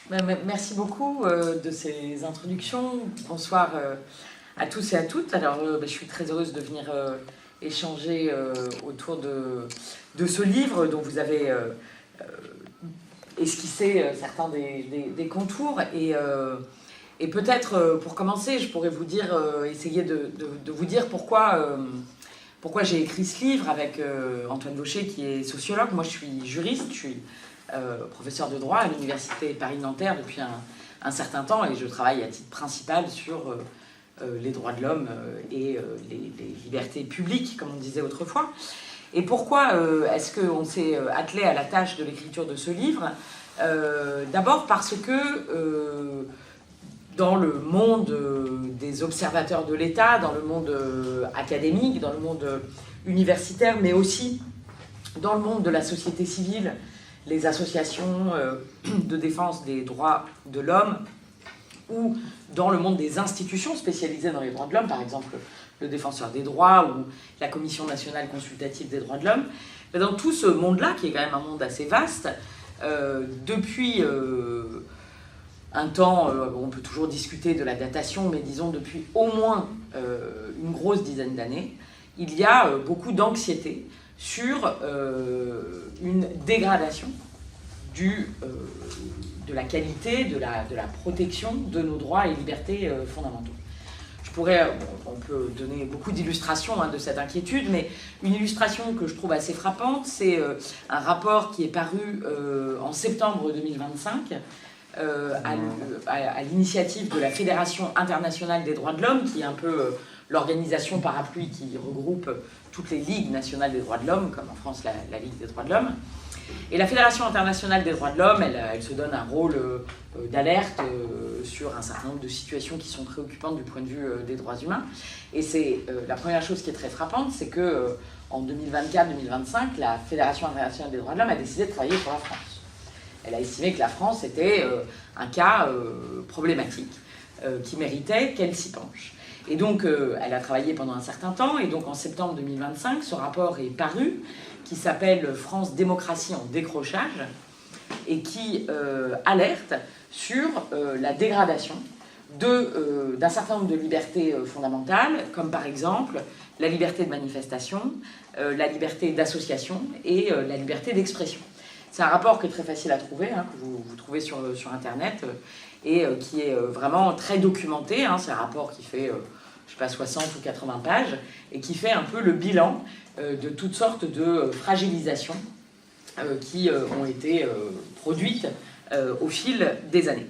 Merci beaucoup de ces introductions. Bonsoir à tous et à toutes. Alors, je suis très heureuse de venir échanger autour de ce livre dont vous avez esquissé certains des contours. Et peut-être, pour commencer, je pourrais vous dire, essayer de vous dire pourquoi j'ai écrit ce livre avec Antoine Vaucher, qui est sociologue. Moi, je suis juriste, je suis professeur de droit à l'université Paris-Nanterre depuis un certain temps, et je travaille à titre principal sur les droits de l'homme et les libertés publiques, comme on disait autrefois. Et pourquoi est-ce qu'on s'est attelé à la tâche de l'écriture de ce livre? D'abord parce que dans le monde des observateurs de l'État, dans le monde académique, dans le monde universitaire, mais aussi dans le monde de la société civile, les associations de défense des droits de l'homme, ou dans le monde des institutions spécialisées dans les droits de l'homme, par exemple le Défenseur des droits ou la Commission nationale consultative des droits de l'homme. Dans tout ce monde-là, qui est quand même un monde assez vaste, depuis un temps, on peut toujours discuter de la datation, mais disons depuis au moins une grosse dizaine d'années, il y a beaucoup d'anxiété sur une dégradation de la qualité, de la protection de nos droits et libertés fondamentaux. On peut donner beaucoup d'illustrations de cette inquiétude, mais une illustration que je trouve assez frappante, c'est un rapport qui est paru en septembre 2025 à l'initiative de la Fédération internationale des droits de l'homme, qui est un peu l'organisation parapluie qui regroupe toutes les ligues nationales des droits de l'homme, comme en France la Ligue des droits de l'homme. Et la Fédération internationale des droits de l'homme, elle se donne un rôle d'alerte sur un certain nombre de situations qui sont préoccupantes du point de vue des droits humains. Et c'est la première chose qui est très frappante, c'est que en 2024-2025, la Fédération internationale des droits de l'homme a décidé de travailler pour la France. Elle a estimé que la France était un cas problématique qui méritait qu'elle s'y penche. Et donc, elle a travaillé pendant un certain temps, et donc en septembre 2025, ce rapport est paru, qui s'appelle « France démocratie en décrochage », et qui alerte sur la dégradation d'un certain nombre de libertés fondamentales, comme par exemple la liberté de manifestation, la liberté d'association et la liberté d'expression. C'est un rapport qui est très facile à trouver, que vous trouvez sur Internet, et qui est vraiment très documenté. C'est un rapport qui fait, je sais pas, 60 ou 80 pages, et qui fait un peu le bilan de toutes sortes de fragilisations qui ont été produites au fil des années.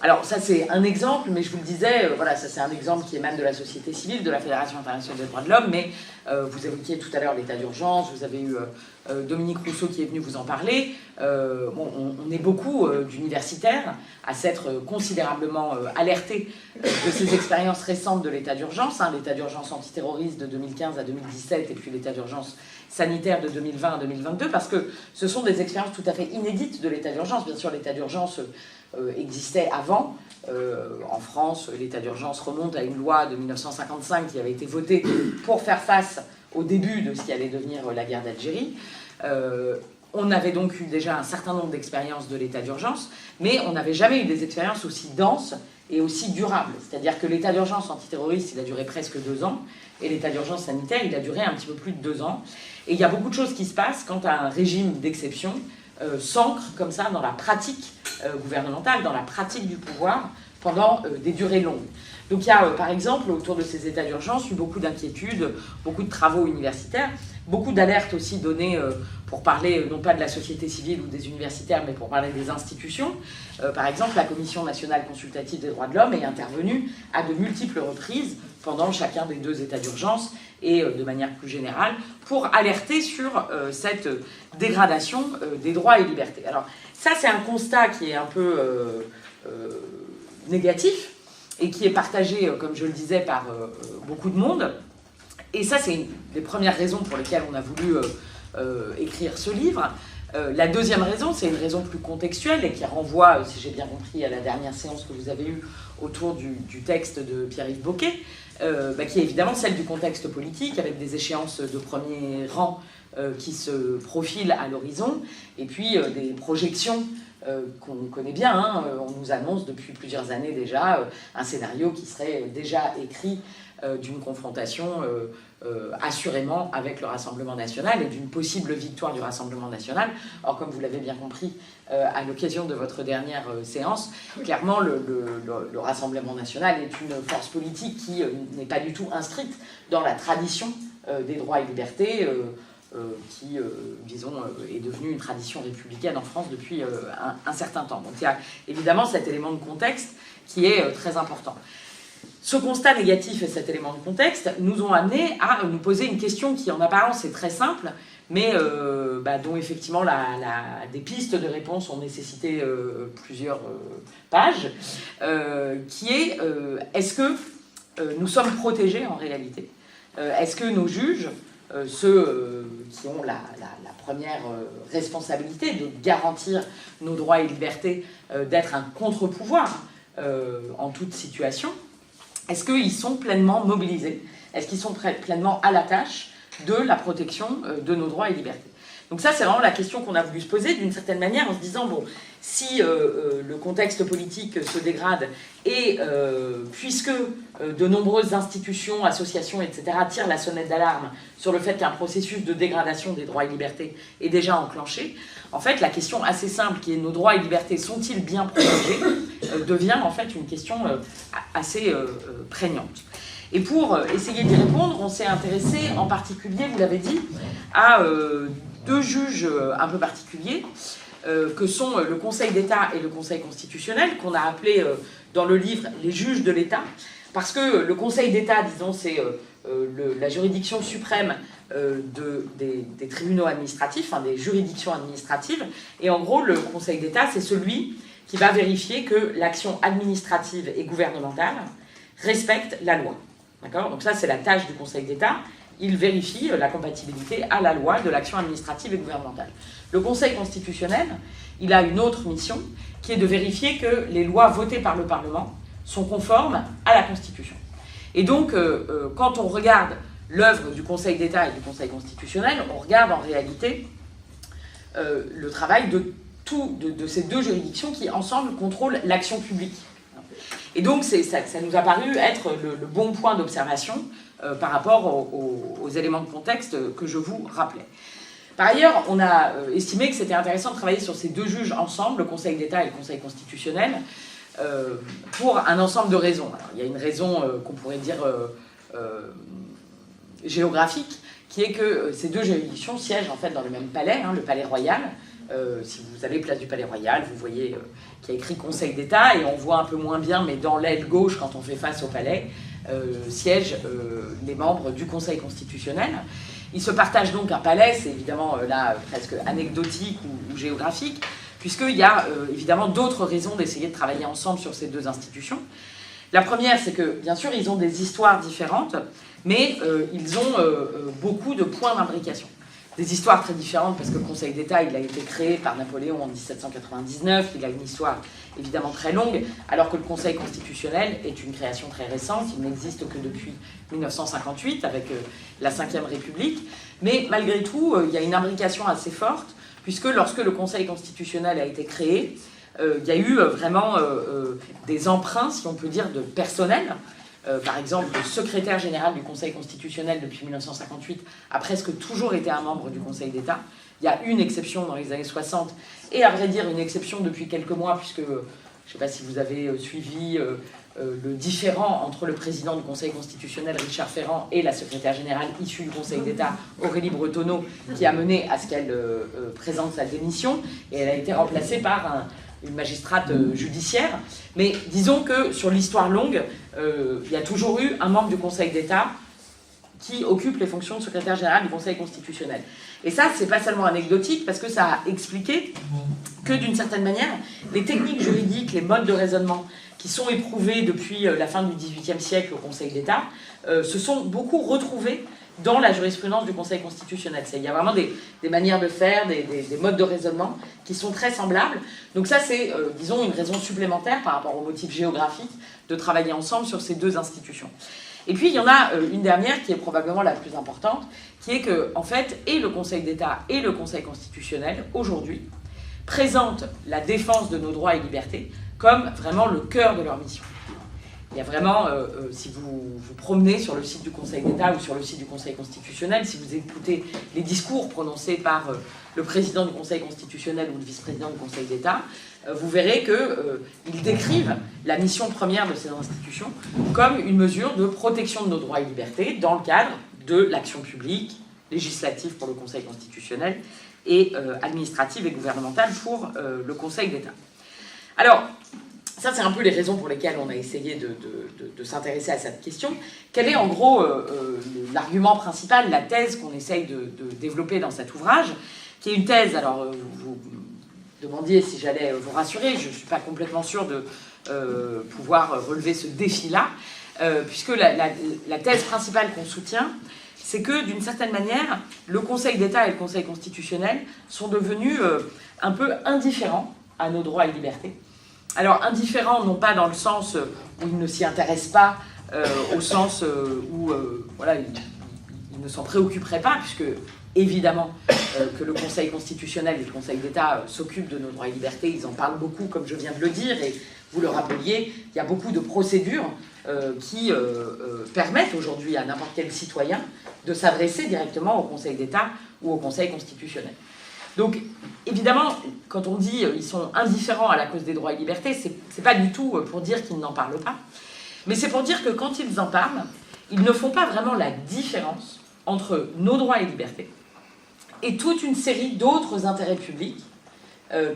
Alors ça c'est un exemple, mais je vous le disais, voilà, ça c'est un exemple qui émane de la société civile, de la Fédération internationale des droits de l'homme, mais vous évoquiez tout à l'heure l'état d'urgence, vous avez eu Dominique Rousseau qui est venu vous en parler. On est beaucoup d'universitaires à s'être considérablement alertés de ces expériences récentes de l'état d'urgence, l'état d'urgence antiterroriste de 2015 à 2017 et puis l'état d'urgence sanitaire de 2020 à 2022, parce que ce sont des expériences tout à fait inédites de l'état d'urgence. Bien sûr, l'état d'urgence existait avant. En France, l'état d'urgence remonte à une loi de 1955 qui avait été votée pour faire face au début de ce qui allait devenir la guerre d'Algérie. On avait donc eu déjà un certain nombre d'expériences de l'état d'urgence, mais on n'avait jamais eu des expériences aussi denses et aussi durables. C'est-à-dire que l'état d'urgence antiterroriste, il a duré presque 2 ans, et l'état d'urgence sanitaire, il a duré un petit peu plus de 2 ans. Et il y a beaucoup de choses qui se passent quand un régime d'exception s'ancre comme ça dans la pratique gouvernementale, dans la pratique du pouvoir, pendant des durées longues. Donc il y a, par exemple, autour de ces états d'urgence, eu beaucoup d'inquiétudes, beaucoup de travaux universitaires, beaucoup d'alertes aussi données pour parler non pas de la société civile ou des universitaires, mais pour parler des institutions. Par exemple, la Commission nationale consultative des droits de l'homme est intervenue à de multiples reprises pendant chacun des 2 états d'urgence et de manière plus générale pour alerter sur cette dégradation des droits et libertés. Alors ça, c'est un constat qui est un peu négatif, et qui est partagé, comme je le disais, par beaucoup de monde. Et ça, c'est une des premières raisons pour lesquelles on a voulu écrire ce livre. La deuxième raison, c'est une raison plus contextuelle et qui renvoie, si j'ai bien compris, à la dernière séance que vous avez eue autour du texte de Pierre-Yves Bocquet, qui est évidemment celle du contexte politique, avec des échéances de premier rang qui se profilent à l'horizon, et puis des projections qu'on connaît bien. Hein. On nous annonce depuis plusieurs années déjà un scénario qui serait déjà écrit d'une confrontation assurément avec le Rassemblement national et d'une possible victoire du Rassemblement national. Or, comme vous l'avez bien compris à l'occasion de votre dernière séance, clairement le Rassemblement national est une force politique qui n'est pas du tout inscrite dans la tradition des droits et libertés qui, disons, est devenue une tradition républicaine en France depuis un certain temps. Donc il y a évidemment cet élément de contexte qui est très important. Ce constat négatif et cet élément de contexte nous ont amené à nous poser une question qui en apparence est très simple, mais dont effectivement des pistes de réponse ont nécessité plusieurs pages, qui est est-ce que nous sommes protégés en réalité? Est-ce que nos juges, ceux qui ont la première responsabilité de garantir nos droits et libertés, d'être un contre-pouvoir en toute situation, est-ce qu'ils sont pleinement mobilisés? Est-ce qu'ils sont pleinement à la tâche de la protection de nos droits et libertés? Donc ça, c'est vraiment la question qu'on a voulu se poser d'une certaine manière en se disant, bon, si le contexte politique se dégrade et puisque de nombreuses institutions, associations, etc. tirent la sonnette d'alarme sur le fait qu'un processus de dégradation des droits et libertés est déjà enclenché, en fait, la question assez simple qui est nos droits et libertés sont-ils bien protégés devient en fait une question assez prégnante. Et pour essayer d'y répondre, on s'est intéressé en particulier, vous l'avez dit, à deux juges un peu particuliers, que sont le Conseil d'État et le Conseil constitutionnel, qu'on a appelé dans le livre les juges de l'État, parce que le Conseil d'État, disons, c'est la juridiction suprême des tribunaux administratifs, des juridictions administratives, et en gros, le Conseil d'État, c'est celui qui va vérifier que l'action administrative et gouvernementale respecte la loi. D'accord ? Donc ça, c'est la tâche du Conseil d'État. Il vérifie la compatibilité à la loi de l'action administrative et gouvernementale. Le Conseil constitutionnel, il a une autre mission, qui est de vérifier que les lois votées par le Parlement sont conformes à la Constitution. Et donc, quand on regarde l'œuvre du Conseil d'État et du Conseil constitutionnel, on regarde en réalité le travail de ces deux juridictions qui, ensemble, contrôlent l'action publique. Et donc, ça nous a paru être le bon point d'observation par rapport aux éléments de contexte que je vous rappelais. Par ailleurs, on a estimé que c'était intéressant de travailler sur ces deux juges ensemble, le Conseil d'État et le Conseil constitutionnel, pour un ensemble de raisons. Alors, il y a une raison qu'on pourrait dire géographique, qui est que ces deux juridictions siègent en fait dans le même palais, le palais royal. Si vous allez place du Palais Royal, vous voyez qu'il y a écrit Conseil d'État, et on voit un peu moins bien, mais dans l'aile gauche, quand on fait face au palais, siègent les membres du Conseil constitutionnel. Ils se partagent donc un palais, c'est évidemment là presque anecdotique ou géographique, puisqu'il y a évidemment d'autres raisons d'essayer de travailler ensemble sur ces deux institutions. La première, c'est que bien sûr, ils ont des histoires différentes, mais ils ont beaucoup de points d'imbrication. Des histoires très différentes, parce que le Conseil d'État, il a été créé par Napoléon en 1799, il a une histoire évidemment très longue, alors que le Conseil constitutionnel est une création très récente, il n'existe que depuis 1958, avec la Ve République, mais malgré tout, il y a une imbrication assez forte, puisque lorsque le Conseil constitutionnel a été créé, il y a eu vraiment des emprunts, si on peut dire, de personnel. Par exemple, le secrétaire général du Conseil constitutionnel depuis 1958 a presque toujours été un membre du Conseil d'État. Il y a une exception dans les années 60, et à vrai dire une exception depuis quelques mois, puisque je ne sais pas si vous avez suivi le différend entre le président du Conseil constitutionnel, Richard Ferrand, et la secrétaire générale issue du Conseil d'État, Aurélie Bretonneau, qui a mené à ce qu'elle présente sa démission, et elle a été remplacée par une magistrate judiciaire. Mais disons que sur l'histoire longue, il y a toujours eu un membre du Conseil d'État qui occupe les fonctions de secrétaire général du Conseil constitutionnel. Et ça, c'est pas seulement anecdotique, parce que ça a expliqué que, d'une certaine manière, les techniques juridiques, les modes de raisonnement qui sont éprouvés depuis la fin du XVIIIe siècle au Conseil d'État, se sont beaucoup retrouvés dans la jurisprudence du Conseil constitutionnel. Il y a vraiment des manières de faire, des modes de raisonnement qui sont très semblables. Donc ça, c'est, disons, une raison supplémentaire par rapport au motif géographique de travailler ensemble sur ces deux institutions. Et puis, il y en a une dernière qui est probablement la plus importante, qui est que, en fait, et le Conseil d'État et le Conseil constitutionnel, aujourd'hui, présentent la défense de nos droits et libertés comme vraiment le cœur de leur mission. Il y a vraiment, si vous vous promenez sur le site du Conseil d'État ou sur le site du Conseil constitutionnel, si vous écoutez les discours prononcés par le président du Conseil constitutionnel ou le vice-président du Conseil d'État, vous verrez qu'ils décrivent la mission première de ces institutions comme une mesure de protection de nos droits et libertés dans le cadre de l'action publique, législative pour le Conseil constitutionnel et administrative et gouvernementale pour le Conseil d'État. Alors, ça, c'est un peu les raisons pour lesquelles on a essayé de s'intéresser à cette question. Quel est en gros l'argument principal, la thèse qu'on essaye de développer dans cet ouvrage, qui est une thèse, alors vous demandiez si j'allais vous rassurer, je ne suis pas complètement sûre de pouvoir relever ce défi-là, puisque la thèse principale qu'on soutient, c'est que d'une certaine manière, le Conseil d'État et le Conseil constitutionnel sont devenus un peu indifférents à nos droits et libertés. Alors, indifférents, non pas dans le sens où ils ne s'y intéressent pas, au sens où voilà, ils ne s'en préoccuperaient pas, puisque, évidemment, que le Conseil constitutionnel et le Conseil d'État s'occupent de nos droits et libertés, ils en parlent beaucoup, comme je viens de le dire, et vous le rappeliez, il y a beaucoup de procédures qui permettent aujourd'hui à n'importe quel citoyen de s'adresser directement au Conseil d'État ou au Conseil constitutionnel. Donc, évidemment, quand on dit ils sont indifférents à la cause des droits et libertés, c'est pas du tout pour dire qu'ils n'en parlent pas, mais c'est pour dire que quand ils en parlent, ils ne font pas vraiment la différence entre nos droits et libertés et toute une série d'autres intérêts publics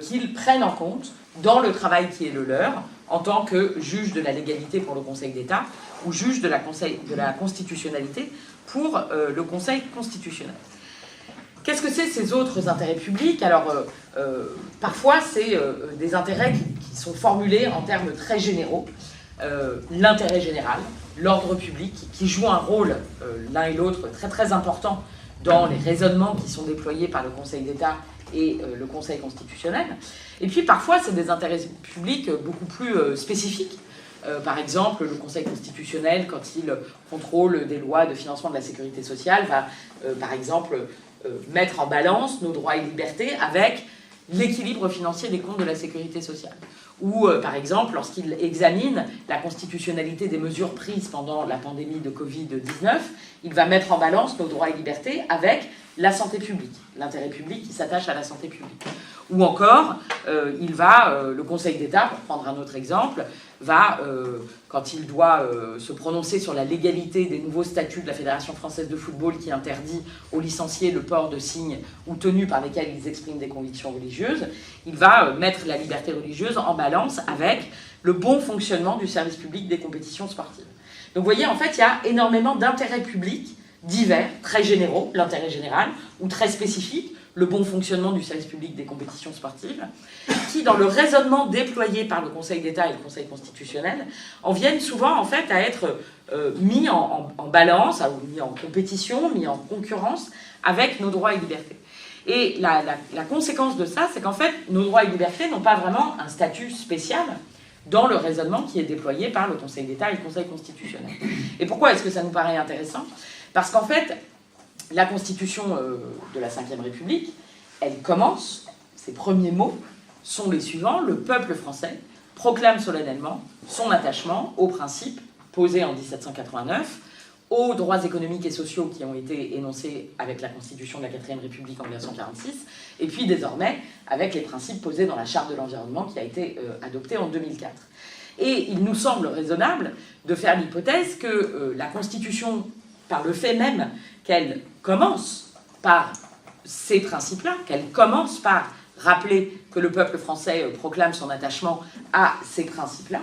qu'ils prennent en compte dans le travail qui est le leur en tant que juge de la légalité pour le Conseil d'État ou juge de la constitutionnalité pour le Conseil constitutionnel. Qu'est-ce que c'est ces autres intérêts publics? Alors, parfois, c'est des intérêts qui sont formulés en termes très généraux. L'intérêt général, l'ordre public, qui jouent un rôle, l'un et l'autre, très très important dans les raisonnements qui sont déployés par le Conseil d'État et le Conseil constitutionnel. Et puis, parfois, c'est des intérêts publics beaucoup plus spécifiques. Par exemple, le Conseil constitutionnel, quand il contrôle des lois de financement de la sécurité sociale, va, par exemple, mettre en balance nos droits et libertés avec l'équilibre financier des comptes de la sécurité sociale. Ou, par exemple, lorsqu'il examine la constitutionnalité des mesures prises pendant la pandémie de Covid-19, il va mettre en balance nos droits et libertés avec la santé publique, l'intérêt public qui s'attache à la santé publique. Ou encore, le Conseil d'État, pour prendre un autre exemple, va, quand il doit se prononcer sur la légalité des nouveaux statuts de la Fédération française de football qui interdit aux licenciés le port de signes ou tenues par lesquelles ils expriment des convictions religieuses, il va mettre la liberté religieuse en balance avec le bon fonctionnement du service public des compétitions sportives. Donc vous voyez, en fait, il y a énormément d'intérêts publics divers, très généraux, l'intérêt général, ou très spécifiques, le bon fonctionnement du service public des compétitions sportives, qui, dans le raisonnement déployé par le Conseil d'État et le Conseil constitutionnel, en viennent souvent en fait à être mis en balance, mis en compétition, mis en concurrence avec nos droits et libertés. Et la conséquence de ça, c'est qu'en fait, nos droits et libertés n'ont pas vraiment un statut spécial dans le raisonnement qui est déployé par le Conseil d'État et le Conseil constitutionnel. Et pourquoi est-ce que ça nous paraît intéressant? Parce qu'en fait, la Constitution de la Ve République, elle commence, ses premiers mots sont les suivants: le peuple français proclame solennellement son attachement aux principes posés en 1789, aux droits économiques et sociaux qui ont été énoncés avec la Constitution de la Quatrième République en 1946, et puis désormais avec les principes posés dans la Charte de l'environnement qui a été adoptée en 2004. Et il nous semble raisonnable de faire l'hypothèse que la Constitution, par le fait même qu'elle commence par ces principes-là, qu'elle commence par rappeler que le peuple français proclame son attachement à ces principes-là,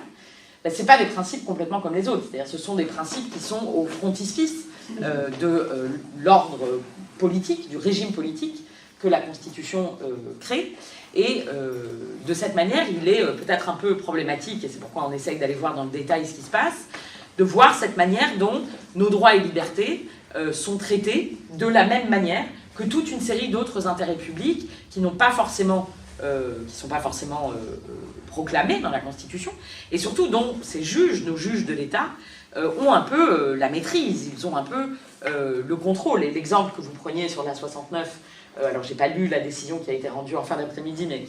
ben, ce n'est pas des principes complètement comme les autres. C'est-à-dire ce sont des principes qui sont au frontispice de l'ordre politique, du régime politique que la Constitution crée. Et de cette manière, il est peut-être un peu problématique, et c'est pourquoi on essaye d'aller voir dans le détail ce qui se passe, de voir cette manière dont nos droits et libertés sont traités de la même manière que toute une série d'autres intérêts publics qui n'ont pas forcément, sont pas forcément proclamés dans la Constitution, et surtout dont ces juges, nos juges de l'État, ont un peu la maîtrise, ils ont un peu le contrôle. Et l'exemple que vous preniez sur la 69, alors j'ai pas lu la décision qui a été rendue en fin d'après-midi, mais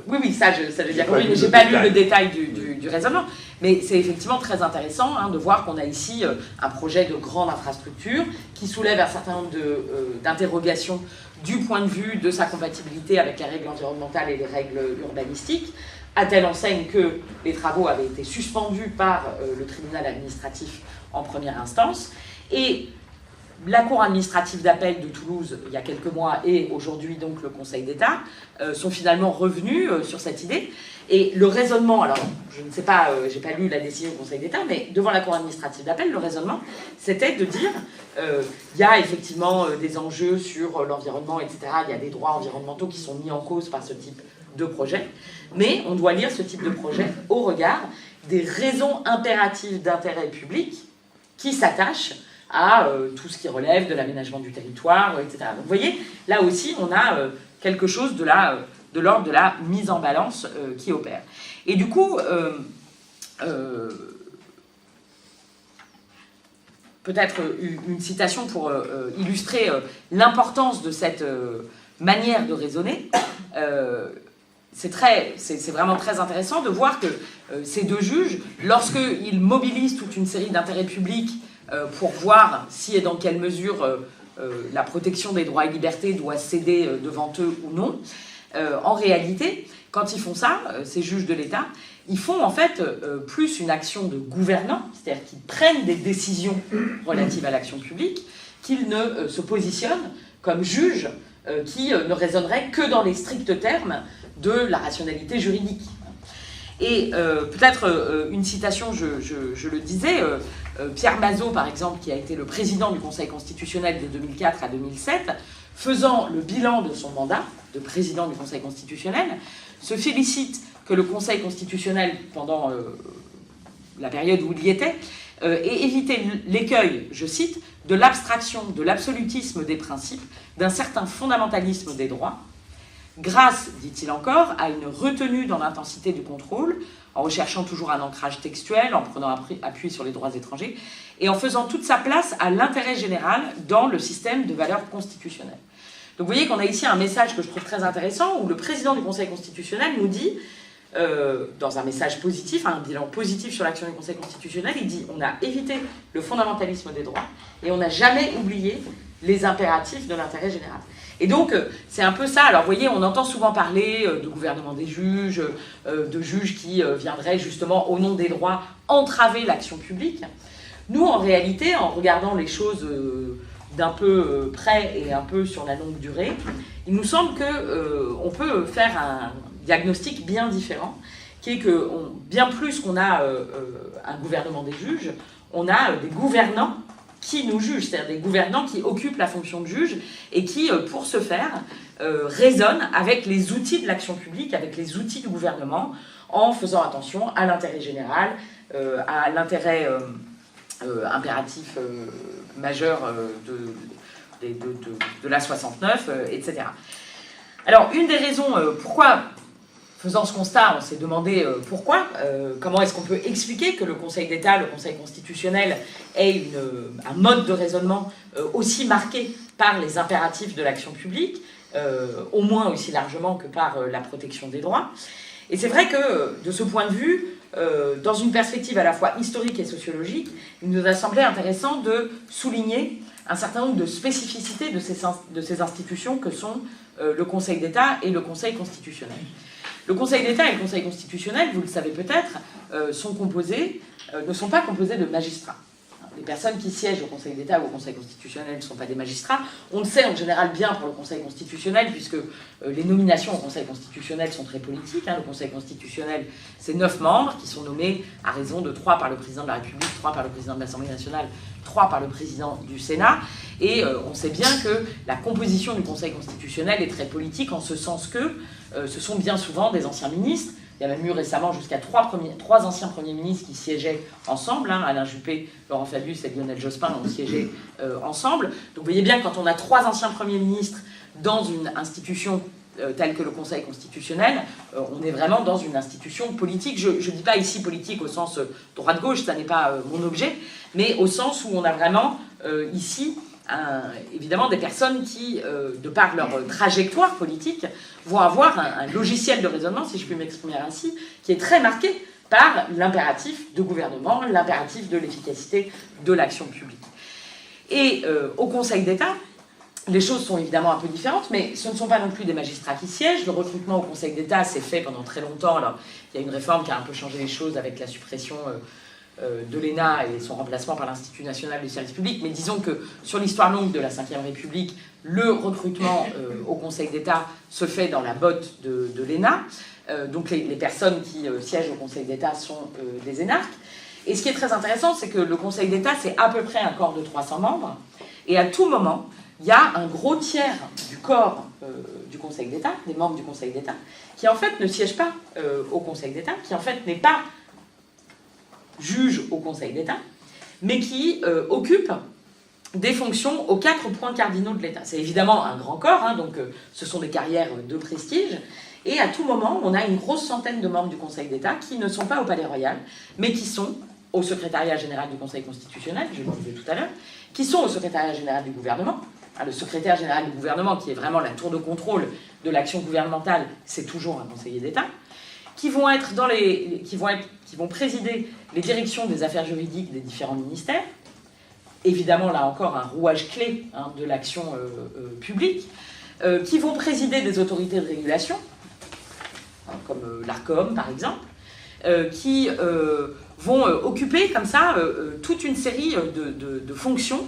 Oui, ça j'ai bien compris, mais je n'ai pas lu le détail du raisonnement. Mais c'est effectivement très intéressant de voir qu'on a ici un projet de grande infrastructure qui soulève un certain nombre d'interrogations du point de vue de sa compatibilité avec les règles environnementales et les règles urbanistiques, à telle enseigne que les travaux avaient été suspendus par le tribunal administratif en première instance. Et la Cour administrative d'appel de Toulouse, il y a quelques mois, et aujourd'hui donc le Conseil d'État, sont finalement revenus sur cette idée. Et le raisonnement, alors je ne sais pas, j'ai pas lu la décision du Conseil d'État, mais devant la Cour administrative d'appel, le raisonnement, c'était de dire, il y a effectivement des enjeux sur l'environnement, etc. Il y a des droits environnementaux qui sont mis en cause par ce type de projet, mais on doit lire ce type de projet au regard des raisons impératives d'intérêt public qui s'attachent à tout ce qui relève de l'aménagement du territoire, etc. Donc vous voyez, là aussi, on a quelque chose de l'ordre de la mise en balance qui opère. Et du coup, peut-être une citation pour illustrer l'importance de cette manière de raisonner. C'est vraiment très intéressant de voir que ces deux juges, lorsqu'ils mobilisent toute une série d'intérêts publics pour voir si et dans quelle mesure la protection des droits et libertés doit céder devant eux ou non, en réalité, quand ils font ça, ces juges de l'État, ils font en fait plus une action de gouvernant, c'est-à-dire qu'ils prennent des décisions relatives à l'action publique, qu'ils ne se positionnent comme juges qui ne raisonneraient que dans les stricts termes de la rationalité juridique. Et peut-être une citation, je le disais, Pierre Mazeaud, par exemple, qui a été le président du Conseil constitutionnel de 2004 à 2007, faisant le bilan de son mandat de président du Conseil constitutionnel, se félicite que le Conseil constitutionnel, pendant la période où il y était, ait évité l'écueil, je cite, de l'abstraction, de l'absolutisme des principes, d'un certain fondamentalisme des droits, grâce, dit-il encore, à une retenue dans l'intensité du contrôle, en recherchant toujours un ancrage textuel, en prenant appui sur les droits étrangers, et en faisant toute sa place à l'intérêt général dans le système de valeurs constitutionnelles. Donc vous voyez qu'on a ici un message que je trouve très intéressant, où le président du Conseil constitutionnel nous dit, dans un message positif, un bilan positif sur l'action du Conseil constitutionnel, il dit on a évité le fondamentalisme des droits, et on n'a jamais oublié les impératifs de l'intérêt général. Et donc, c'est un peu ça. Alors, vous voyez, on entend souvent parler de gouvernement des juges, de juges qui viendraient justement, au nom des droits, entraver l'action publique. Nous, en réalité, en regardant les choses d'un peu près et un peu sur la longue durée, il nous semble qu'on peut faire un diagnostic bien différent, qui est que, bien plus qu'on a un gouvernement des juges, on a des gouvernants qui nous jugent, c'est-à-dire des gouvernants qui occupent la fonction de juge et qui, pour ce faire, raisonnent avec les outils de l'action publique, avec les outils du gouvernement, en faisant attention à l'intérêt général, à l'intérêt impératif majeur de la 69, etc. Alors, une des raisons pourquoi, faisant ce constat, on s'est demandé pourquoi, comment est-ce qu'on peut expliquer que le Conseil d'État, le Conseil constitutionnel, ait un mode de raisonnement aussi marqué par les impératifs de l'action publique, au moins aussi largement que par la protection des droits. Et c'est vrai que, de ce point de vue, dans une perspective à la fois historique et sociologique, il nous a semblé intéressant de souligner un certain nombre de spécificités de ces institutions que sont le Conseil d'État et le Conseil constitutionnel. Le Conseil d'État et le Conseil constitutionnel, vous le savez peut-être, ne sont pas composés de magistrats. Les personnes qui siègent au Conseil d'État ou au Conseil constitutionnel ne sont pas des magistrats. On le sait en général bien pour le Conseil constitutionnel, puisque les nominations au Conseil constitutionnel sont très politiques. Le Conseil constitutionnel, c'est 9 membres qui sont nommés à raison de 3 par le président de la République, 3 par le président de l'Assemblée nationale, 3 par le président du Sénat. Et on sait bien que la composition du Conseil constitutionnel est très politique, en ce sens que ce sont bien souvent des anciens ministres. Il y a même eu récemment jusqu'à 3 anciens premiers ministres qui siégeaient ensemble. Alain Juppé, Laurent Fabius et Lionel Jospin ont siégé ensemble. Donc vous voyez bien que quand on a 3 anciens premiers ministres dans une institution telle que le Conseil constitutionnel, on est vraiment dans une institution politique. Je ne dis pas ici politique au sens droite-gauche, ça n'est pas mon objet, mais au sens où on a vraiment ici évidemment des personnes qui, de par leur trajectoire politique, vont avoir un logiciel de raisonnement, si je puis m'exprimer ainsi, qui est très marqué par l'impératif de gouvernement, l'impératif de l'efficacité de l'action publique. Et au Conseil d'État, les choses sont évidemment un peu différentes, mais ce ne sont pas non plus des magistrats qui siègent. Le recrutement au Conseil d'État s'est fait pendant très longtemps. Alors, il y a une réforme qui a un peu changé les choses avec la suppression de l'ENA et son remplacement par l'Institut national du service public. Mais disons que sur l'histoire longue de la Ve République, le recrutement au Conseil d'État se fait dans la botte de l'ENA. Donc les personnes qui siègent au Conseil d'État sont des énarques. Et ce qui est très intéressant, c'est que le Conseil d'État, c'est à peu près un corps de 300 membres. Et à tout moment, il y a un gros tiers du corps du Conseil d'État, des membres du Conseil d'État, qui en fait ne siège pas au Conseil d'État, qui en fait n'est pas juge au Conseil d'État, mais qui occupe des fonctions aux 4 points cardinaux de l'État. C'est évidemment un grand corps, hein, donc ce sont des carrières de prestige, et à tout moment, on a une grosse centaine de membres du Conseil d'État qui ne sont pas au Palais Royal, mais qui sont au secrétariat général du Conseil constitutionnel, je le disais tout à l'heure, qui sont au secrétariat général du gouvernement. Le secrétaire général du gouvernement, qui est vraiment la tour de contrôle de l'action gouvernementale, c'est toujours un conseiller d'État, qui vont présider les directions des affaires juridiques des différents ministères. Évidemment, là encore, un rouage clé de l'action publique, qui vont présider des autorités de régulation, comme l'ARCOM par exemple, qui vont occuper comme ça toute une série de fonctions,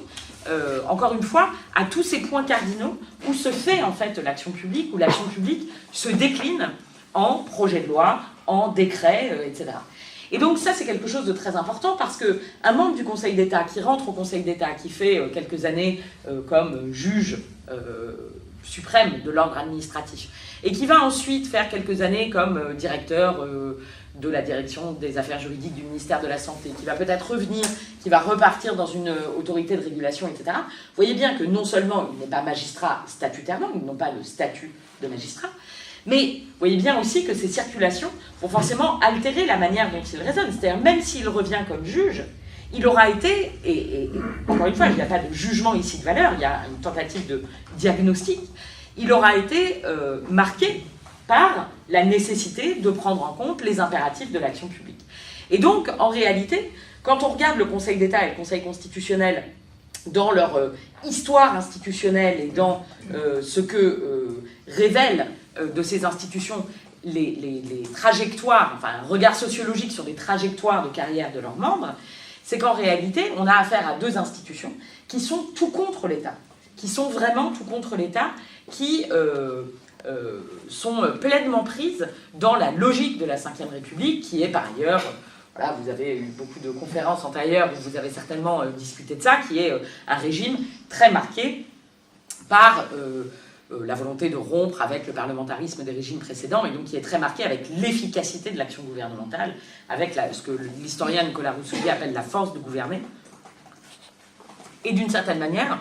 encore une fois, à tous ces points cardinaux où se fait en fait l'action publique, où l'action publique se décline en projet de loi, en décret, etc. Et donc ça, c'est quelque chose de très important parce qu'un membre du Conseil d'État qui rentre au Conseil d'État, qui fait quelques années comme juge suprême de l'ordre administratif, et qui va ensuite faire quelques années comme directeur de la direction des affaires juridiques du ministère de la Santé, qui va peut-être revenir, qui va repartir dans une autorité de régulation, etc. Vous voyez bien que non seulement il n'est pas magistrat statutairement, ils n'ont pas le statut de magistrat, mais vous voyez bien aussi que ces circulations vont forcément altérer la manière dont il raisonne. C'est-à-dire, même s'il revient comme juge, il aura été, et encore une fois, il n'y a pas de jugement ici de valeur, il y a une tentative de diagnostic, il aura été marqué par la nécessité de prendre en compte les impératifs de l'action publique. Et donc, en réalité, quand on regarde le Conseil d'État et le Conseil constitutionnel dans leur histoire institutionnelle et dans ce que révèlent de ces institutions les trajectoires, enfin un regard sociologique sur les trajectoires de carrière de leurs membres, c'est qu'en réalité, on a affaire à 2 institutions qui sont tout contre l'État, qui sont vraiment tout contre l'État, qui sont pleinement prises dans la logique de la Ve République, qui est par ailleurs, voilà, vous avez eu beaucoup de conférences antérieures où vous avez certainement discuté de ça, qui est un régime très marqué par la volonté de rompre avec le parlementarisme des régimes précédents, et donc qui est très marqué avec l'efficacité de l'action gouvernementale, avec ce que l'historien Nicolas Roussoulier appelle la force de gouverner. Et d'une certaine manière,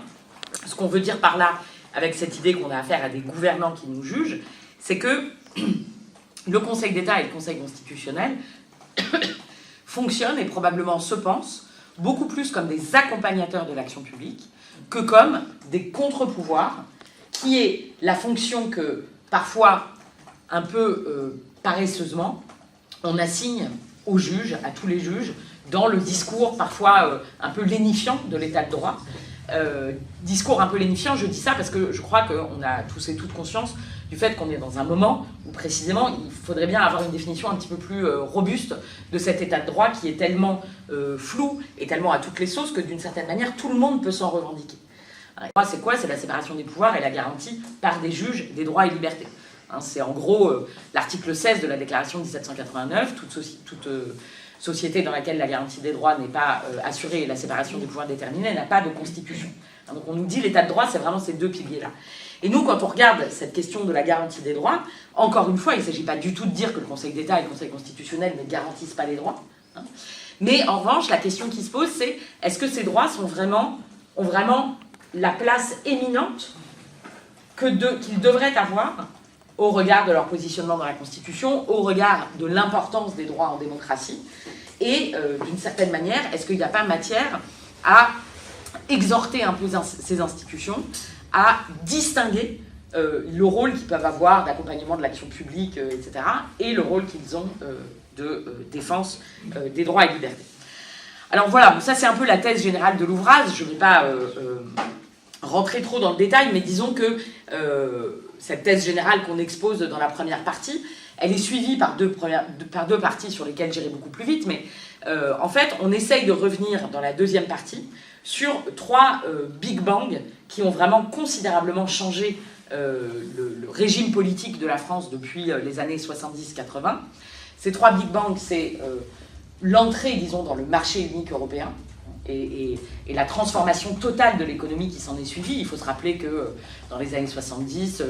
ce qu'on veut dire par là, avec cette idée qu'on a affaire à des gouvernants qui nous jugent, c'est que le Conseil d'État et le Conseil constitutionnel fonctionnent et probablement se pensent beaucoup plus comme des accompagnateurs de l'action publique que comme des contre-pouvoirs, qui est la fonction que, parfois, un peu paresseusement, on assigne aux juges, à tous les juges, dans le discours parfois un peu lénifiant de l'état de droit. Discours un peu lénifiant, je dis ça parce que je crois qu'on a tous et toutes conscience du fait qu'on est dans un moment où précisément il faudrait bien avoir une définition un petit peu plus robuste de cet état de droit qui est tellement flou et tellement à toutes les sauces que d'une certaine manière tout le monde peut s'en revendiquer. C'est quoi? C'est la séparation des pouvoirs et la garantie par des juges des droits et libertés. C'est en gros l'article 16 de la Déclaration de 1789, toute société dans laquelle la garantie des droits n'est pas assurée et la séparation des pouvoirs déterminée n'a pas de constitution. Donc on nous dit l'état de droit, c'est vraiment ces 2 piliers-là. Et nous, quand on regarde cette question de la garantie des droits, encore une fois, il ne s'agit pas du tout de dire que le Conseil d'État et le Conseil constitutionnel ne garantissent pas les droits. Mais en revanche, la question qui se pose, c'est est-ce que ces droits ont vraiment la place éminente qu'ils devraient avoir au regard de leur positionnement dans la Constitution, au regard de l'importance des droits en démocratie, et d'une certaine manière, est-ce qu'il n'y a pas matière à exhorter un peu ces institutions à distinguer le rôle qu'ils peuvent avoir d'accompagnement de l'action publique, etc., et le rôle qu'ils ont de défense des droits et libertés. Alors voilà, ça c'est un peu la thèse générale de l'ouvrage, je ne vais pas rentrer trop dans le détail, mais disons que cette thèse générale qu'on expose dans la première partie, elle est suivie par deux parties sur lesquelles j'irai beaucoup plus vite, mais en fait, on essaye de revenir dans la deuxième partie sur 3 Big Bang qui ont vraiment considérablement changé le régime politique de la France depuis les années 70-80. Ces 3 Big Bang, c'est l'entrée, disons, dans le marché unique européen et la transformation totale de l'économie qui s'en est suivie. Il faut se rappeler que dans les années 70,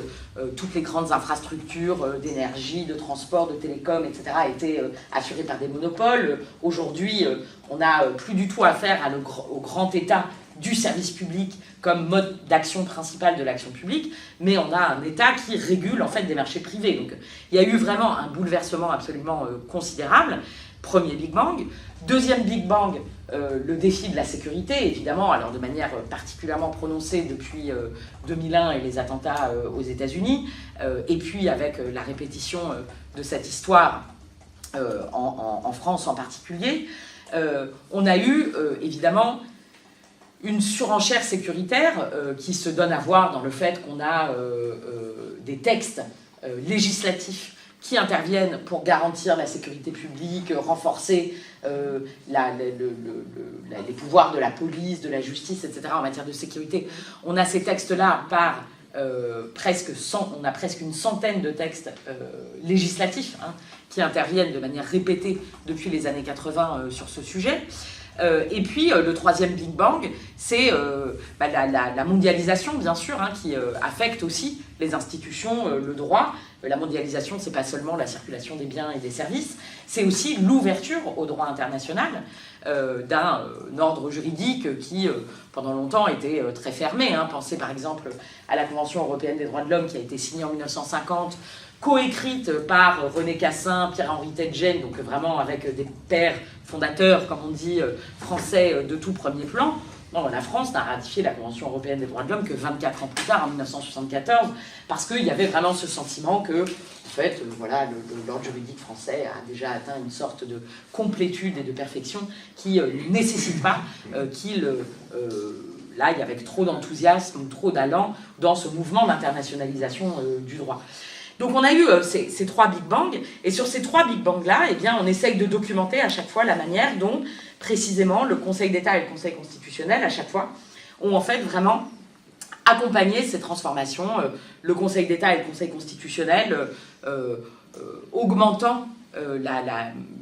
toutes les grandes infrastructures d'énergie, de transport, de télécom, etc. étaient assurées par des monopoles. Aujourd'hui, on n'a plus du tout affaire au grand État du service public comme mode d'action principal de l'action publique, mais on a un État qui régule en fait des marchés privés. Donc il y a eu vraiment un bouleversement absolument considérable. Premier Big Bang. Deuxième Big Bang, le défi de la sécurité, évidemment, alors de manière particulièrement prononcée depuis 2001 et les attentats aux États-Unis, et puis avec la répétition de cette histoire en France en particulier, on a eu évidemment une surenchère sécuritaire qui se donne à voir dans le fait qu'on a des textes législatifs qui interviennent pour garantir la sécurité publique, renforcer les pouvoirs de la police, de la justice, etc. en matière de sécurité. On a ces textes-là par on a presque une centaine de textes législatifs qui interviennent de manière répétée depuis les années 80 sur ce sujet. Et puis le troisième Big Bang, c'est la mondialisation, bien sûr, qui affecte aussi les institutions, le droit. La mondialisation, c'est pas seulement la circulation des biens et des services, c'est aussi l'ouverture au droit international d'un ordre juridique qui, pendant longtemps, était très fermé. Pensez par exemple à la Convention européenne des droits de l'homme qui a été signée en 1950, coécrite par René Cassin, Pierre-Henri Tedjen, donc vraiment avec des pères fondateurs, comme on dit, français de tout premier plan. Non, la France n'a ratifié la Convention européenne des droits de l'homme que 24 ans plus tard, en 1974, parce qu'il y avait vraiment ce sentiment que, en fait, l'ordre juridique français a déjà atteint une sorte de complétude et de perfection qui ne nécessite pas qu'il aille avec trop d'enthousiasme ou trop d'allant dans ce mouvement d'internationalisation du droit. Donc on a eu ces 3 Big Bang, et sur ces 3 Big Bang-là, on essaye de documenter à chaque fois la manière dont, précisément, le Conseil d'État et le Conseil constitutionnel, à chaque fois, ont en fait vraiment accompagné ces transformations. Le Conseil d'État et le Conseil constitutionnel augmentant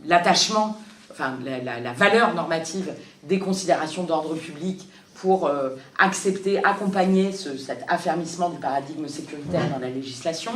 l'attachement, la valeur normative des considérations d'ordre public pour accompagner cet affermissement du paradigme sécuritaire dans la législation,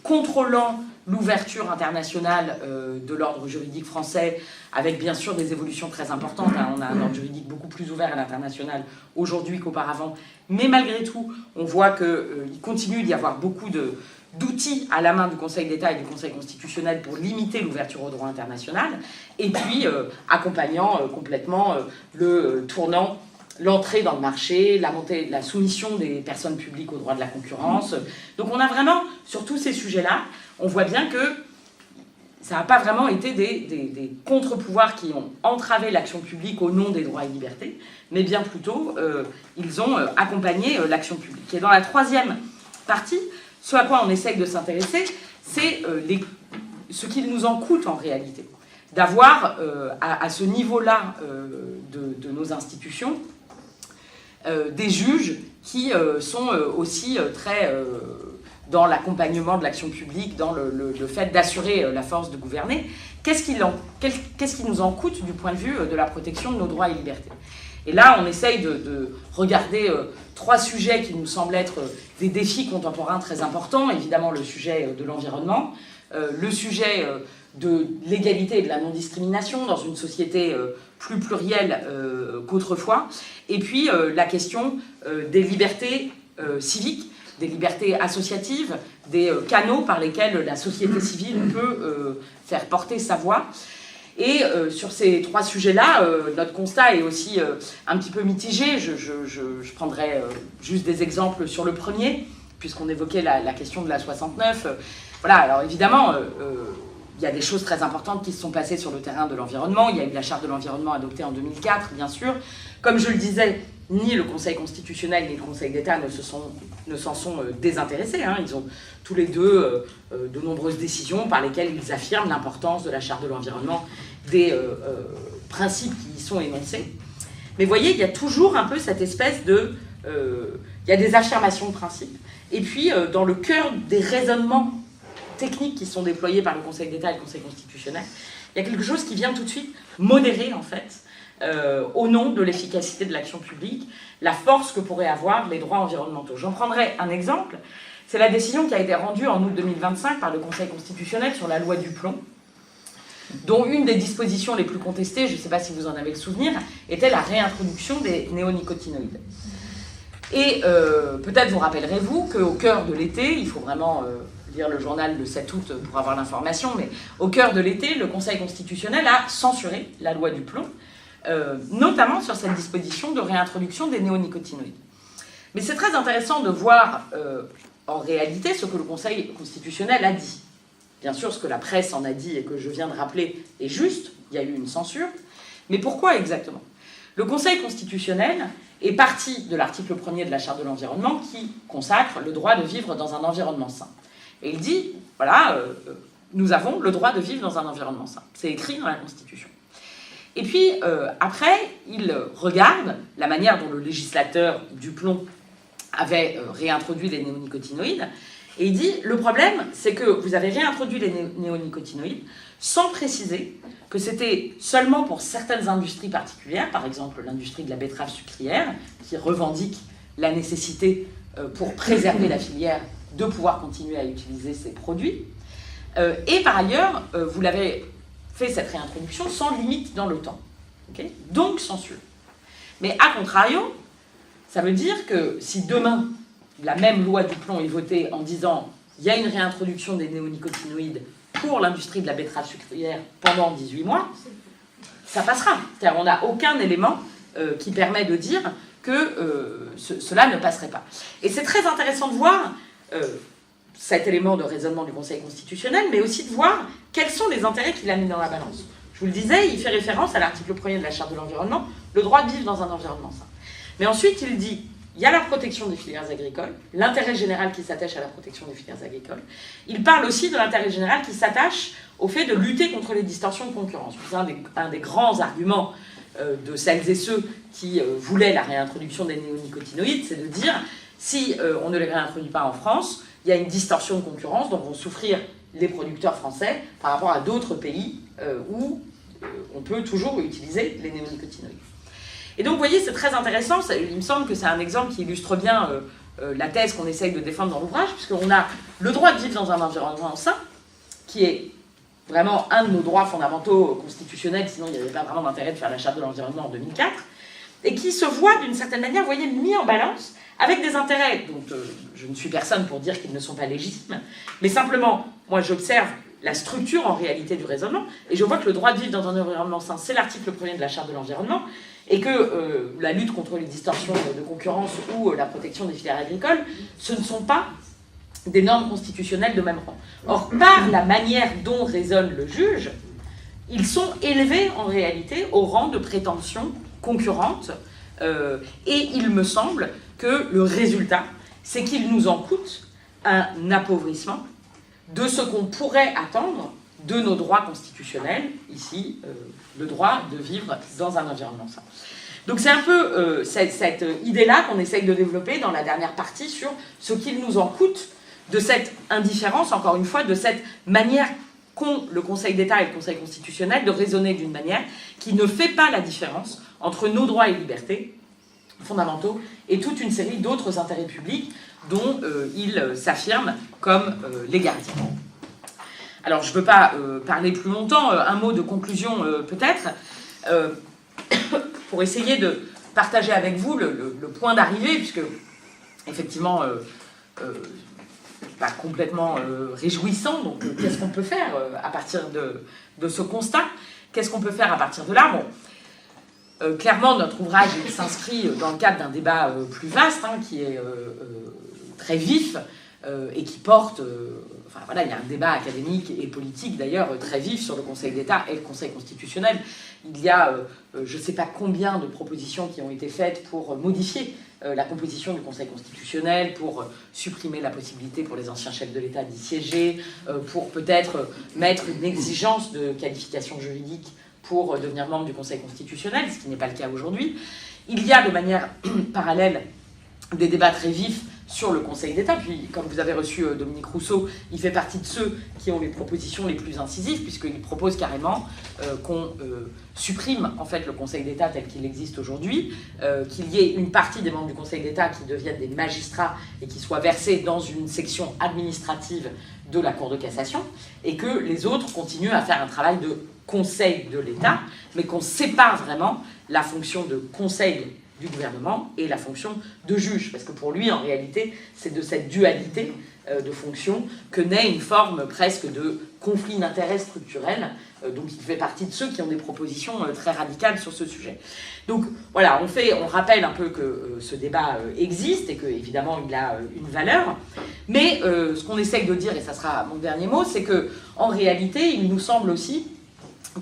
contrôlant l'ouverture internationale de l'ordre juridique français, avec bien sûr des évolutions très importantes. On a un ordre juridique beaucoup plus ouvert à l'international aujourd'hui qu'auparavant, mais malgré tout, on voit qu'il continue d'y avoir beaucoup d'outils à la main du Conseil d'État et du Conseil constitutionnel pour limiter l'ouverture au droit international, et puis accompagnant complètement le tournant, l'entrée dans le marché, la soumission des personnes publiques au droit de la concurrence. Donc on a vraiment, sur tous ces sujets-là, on voit bien que ça n'a pas vraiment été des contre-pouvoirs qui ont entravé l'action publique au nom des droits et libertés, mais bien plutôt, ils ont accompagné l'action publique. Et dans la troisième partie, ce à quoi on essaye de s'intéresser, c'est ce qu'il nous en coûte en réalité, d'avoir à ce niveau-là de nos institutions, des juges qui sont aussi très dans l'accompagnement de l'action publique, dans le fait d'assurer la force de gouverner. Qu'est-ce qui nous en coûte du point de vue de la protection de nos droits et libertés? Et là, on essaye de regarder 3 sujets qui nous semblent être des défis contemporains très importants. Évidemment, le sujet de l'environnement, le sujet de l'égalité et de la non-discrimination dans une société plus plurielle qu'autrefois, et puis la question des libertés civiques, des libertés associatives, des canaux par lesquels la société civile peut faire porter sa voix. Et sur ces 3 sujets-là, notre constat est aussi un petit peu mitigé. Je prendrai juste des exemples sur le premier, puisqu'on évoquait la question de la 69. Voilà, alors évidemment, il y a des choses très importantes qui se sont passées sur le terrain de l'environnement. Il y a eu la charte de l'environnement adoptée en 2004, bien sûr. Comme je le disais, ni le Conseil constitutionnel ni le Conseil d'État ne s'en sont désintéressés. Hein. Ils ont tous les deux de nombreuses décisions par lesquelles ils affirment l'importance de la charte de l'environnement, des principes qui y sont énoncés. Mais vous voyez, il y a toujours un peu cette espèce de... il y a des affirmations de principe. Et puis, dans le cœur des raisonnements techniques qui sont déployés par le Conseil d'État et le Conseil constitutionnel, il y a quelque chose qui vient tout de suite modérer, en fait, au nom de l'efficacité de l'action publique, la force que pourraient avoir les droits environnementaux. J'en prendrai un exemple. C'est la décision qui a été rendue en août 2025 par le Conseil constitutionnel sur la loi du plomb, dont une des dispositions les plus contestées, je ne sais pas si vous en avez le souvenir, était la réintroduction des néonicotinoïdes. Et peut-être vous rappellerez-vous qu'au cœur de l'été, il faut vraiment lire le journal le 7 août pour avoir l'information, mais au cœur de l'été, le Conseil constitutionnel a censuré la loi du plomb, notamment sur cette disposition de réintroduction des néonicotinoïdes. Mais c'est très intéressant de voir en réalité ce que le Conseil constitutionnel a dit. Bien sûr, ce que la presse en a dit et que je viens de rappeler est juste, il y a eu une censure, mais pourquoi exactement ? Le Conseil constitutionnel est parti de l'article 1er de la Charte de l'environnement qui consacre le droit de vivre dans un environnement sain. Et il dit, voilà, nous avons le droit de vivre dans un environnement sain. C'est écrit dans la Constitution. Et puis, après, il regarde la manière dont le législateur du plomb avait réintroduit les néonicotinoïdes, et il dit, le problème, c'est que vous avez réintroduit les néonicotinoïdes sans préciser que c'était seulement pour certaines industries particulières, par exemple l'industrie de la betterave sucrière, qui revendique la nécessité, pour préserver la filière, de pouvoir continuer à utiliser ces produits. Et par ailleurs, vous l'avez fait cette réintroduction sans limite dans le temps. Okay ? Donc censure. Mais à contrario, ça veut dire que si demain, la même loi du plomb est votée en disant il y a une réintroduction des néonicotinoïdes pour l'industrie de la betterave sucrière pendant 18 mois, ça passera. C'est-à-dire on n'a aucun élément qui permet de dire que cela ne passerait pas. Et c'est très intéressant de voir cet élément de raisonnement du Conseil constitutionnel, mais aussi de voir quels sont les intérêts qu'il a mis dans la balance. Je vous le disais, il fait référence à l'article 1er de la Charte de l'environnement, le droit de vivre dans un environnement sain. Mais ensuite, il dit, il y a la protection des filières agricoles, l'intérêt général qui s'attache à la protection des filières agricoles. Il parle aussi de l'intérêt général qui s'attache au fait de lutter contre les distorsions de concurrence. C'est un des grands arguments de celles et ceux qui voulaient la réintroduction des néonicotinoïdes, c'est de dire, si on ne les réintroduit pas en France, il y a une distorsion de concurrence dont vont souffrir les producteurs français par rapport à d'autres pays où on peut toujours utiliser les néonicotinoïdes. Et donc, vous voyez, c'est très intéressant. Il me semble que c'est un exemple qui illustre bien la thèse qu'on essaye de défendre dans l'ouvrage, puisqu'on a le droit de vivre dans un environnement sain, qui est vraiment un de nos droits fondamentaux constitutionnels, sinon il n'y avait pas vraiment d'intérêt de faire la Charte de l'environnement en 2004, et qui se voit d'une certaine manière, vous voyez, mis en balance avec des intérêts dont je ne suis personne pour dire qu'ils ne sont pas légitimes, mais simplement, moi j'observe la structure en réalité du raisonnement, et je vois que le droit de vivre dans un environnement sain, c'est l'article 1er de la Charte de l'environnement, et que la lutte contre les distorsions de concurrence ou la protection des filières agricoles, ce ne sont pas des normes constitutionnelles de même rang. Or, par la manière dont raisonne le juge, ils sont élevés en réalité au rang de prétention concurrente, et il me semble que le résultat, c'est qu'il nous en coûte un appauvrissement de ce qu'on pourrait attendre de nos droits constitutionnels, ici, le droit de vivre dans un environnement sain. Donc c'est un peu cette idée-là qu'on essaye de développer dans la dernière partie sur ce qu'il nous en coûte de cette indifférence, encore une fois, de cette manière qu'ont le Conseil d'État et le Conseil constitutionnel de raisonner d'une manière qui ne fait pas la différence entre nos droits et libertés fondamentaux et toute une série d'autres intérêts publics dont ils s'affirment comme les gardiens. Alors, je ne veux pas parler plus longtemps, un mot de conclusion peut-être, pour essayer de partager avec vous le point d'arrivée, puisque, effectivement, pas complètement réjouissant. Donc, qu'est-ce qu'on peut faire à partir de ce constat? Qu'est-ce qu'on peut faire à partir de là? Bon, clairement, notre ouvrage s'inscrit dans le cadre d'un débat plus vaste, hein, qui est très vif et qui porte... Enfin voilà, il y a un débat académique et politique d'ailleurs très vif sur le Conseil d'État et le Conseil constitutionnel. Il y a je ne sais pas combien de propositions qui ont été faites pour modifier la composition du Conseil constitutionnel, pour supprimer la possibilité pour les anciens chefs de l'État d'y siéger, pour peut-être mettre une exigence de qualification juridique pour devenir membre du Conseil constitutionnel, ce qui n'est pas le cas aujourd'hui. Il y a de manière parallèle des débats très vifs sur le Conseil d'État. Puis, comme vous avez reçu Dominique Rousseau, il fait partie de ceux qui ont les propositions les plus incisives, puisqu'il propose carrément qu'on supprime en fait le Conseil d'État tel qu'il existe aujourd'hui, qu'il y ait une partie des membres du Conseil d'État qui deviennent des magistrats et qui soient versés dans une section administrative de la Cour de cassation, et que les autres continuent à faire un travail de Conseil de l'État, mais qu'on sépare vraiment la fonction de Conseil du gouvernement et la fonction de juge. Parce que pour lui, en réalité, c'est de cette dualité de fonctions que naît une forme presque de conflit d'intérêts structurel. Donc il fait partie de ceux qui ont des propositions très radicales sur ce sujet. Donc voilà, on rappelle un peu que ce débat existe et qu'évidemment il a une valeur. Mais ce qu'on essaye de dire, et ça sera mon dernier mot, c'est qu'en réalité, il nous semble aussi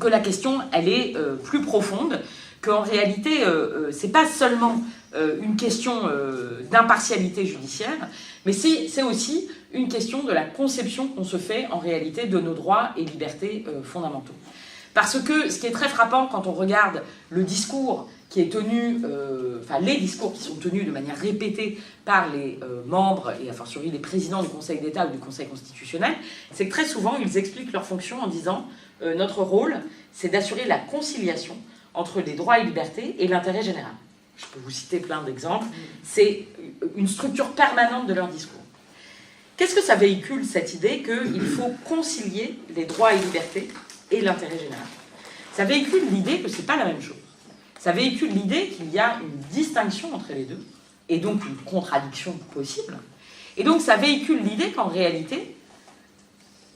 que la question, elle est plus profonde, qu'en réalité, c'est pas seulement une question d'impartialité judiciaire, mais c'est aussi une question de la conception qu'on se fait en réalité de nos droits et libertés fondamentaux. Parce que ce qui est très frappant quand on regarde le discours qui est tenu, enfin les discours qui sont tenus de manière répétée par les membres et a fortiori les présidents du Conseil d'État ou du Conseil constitutionnel, c'est que très souvent ils expliquent leur fonction en disant notre rôle, c'est d'assurer la conciliation entre les droits et libertés et l'intérêt général. Je peux vous citer plein d'exemples. C'est une structure permanente de leur discours. Qu'est-ce que ça véhicule, cette idée qu'il faut concilier les droits et libertés et l'intérêt général? Ça véhicule l'idée que ce n'est pas la même chose. Ça véhicule l'idée qu'il y a une distinction entre les deux, et donc une contradiction possible. Et donc ça véhicule l'idée qu'en réalité,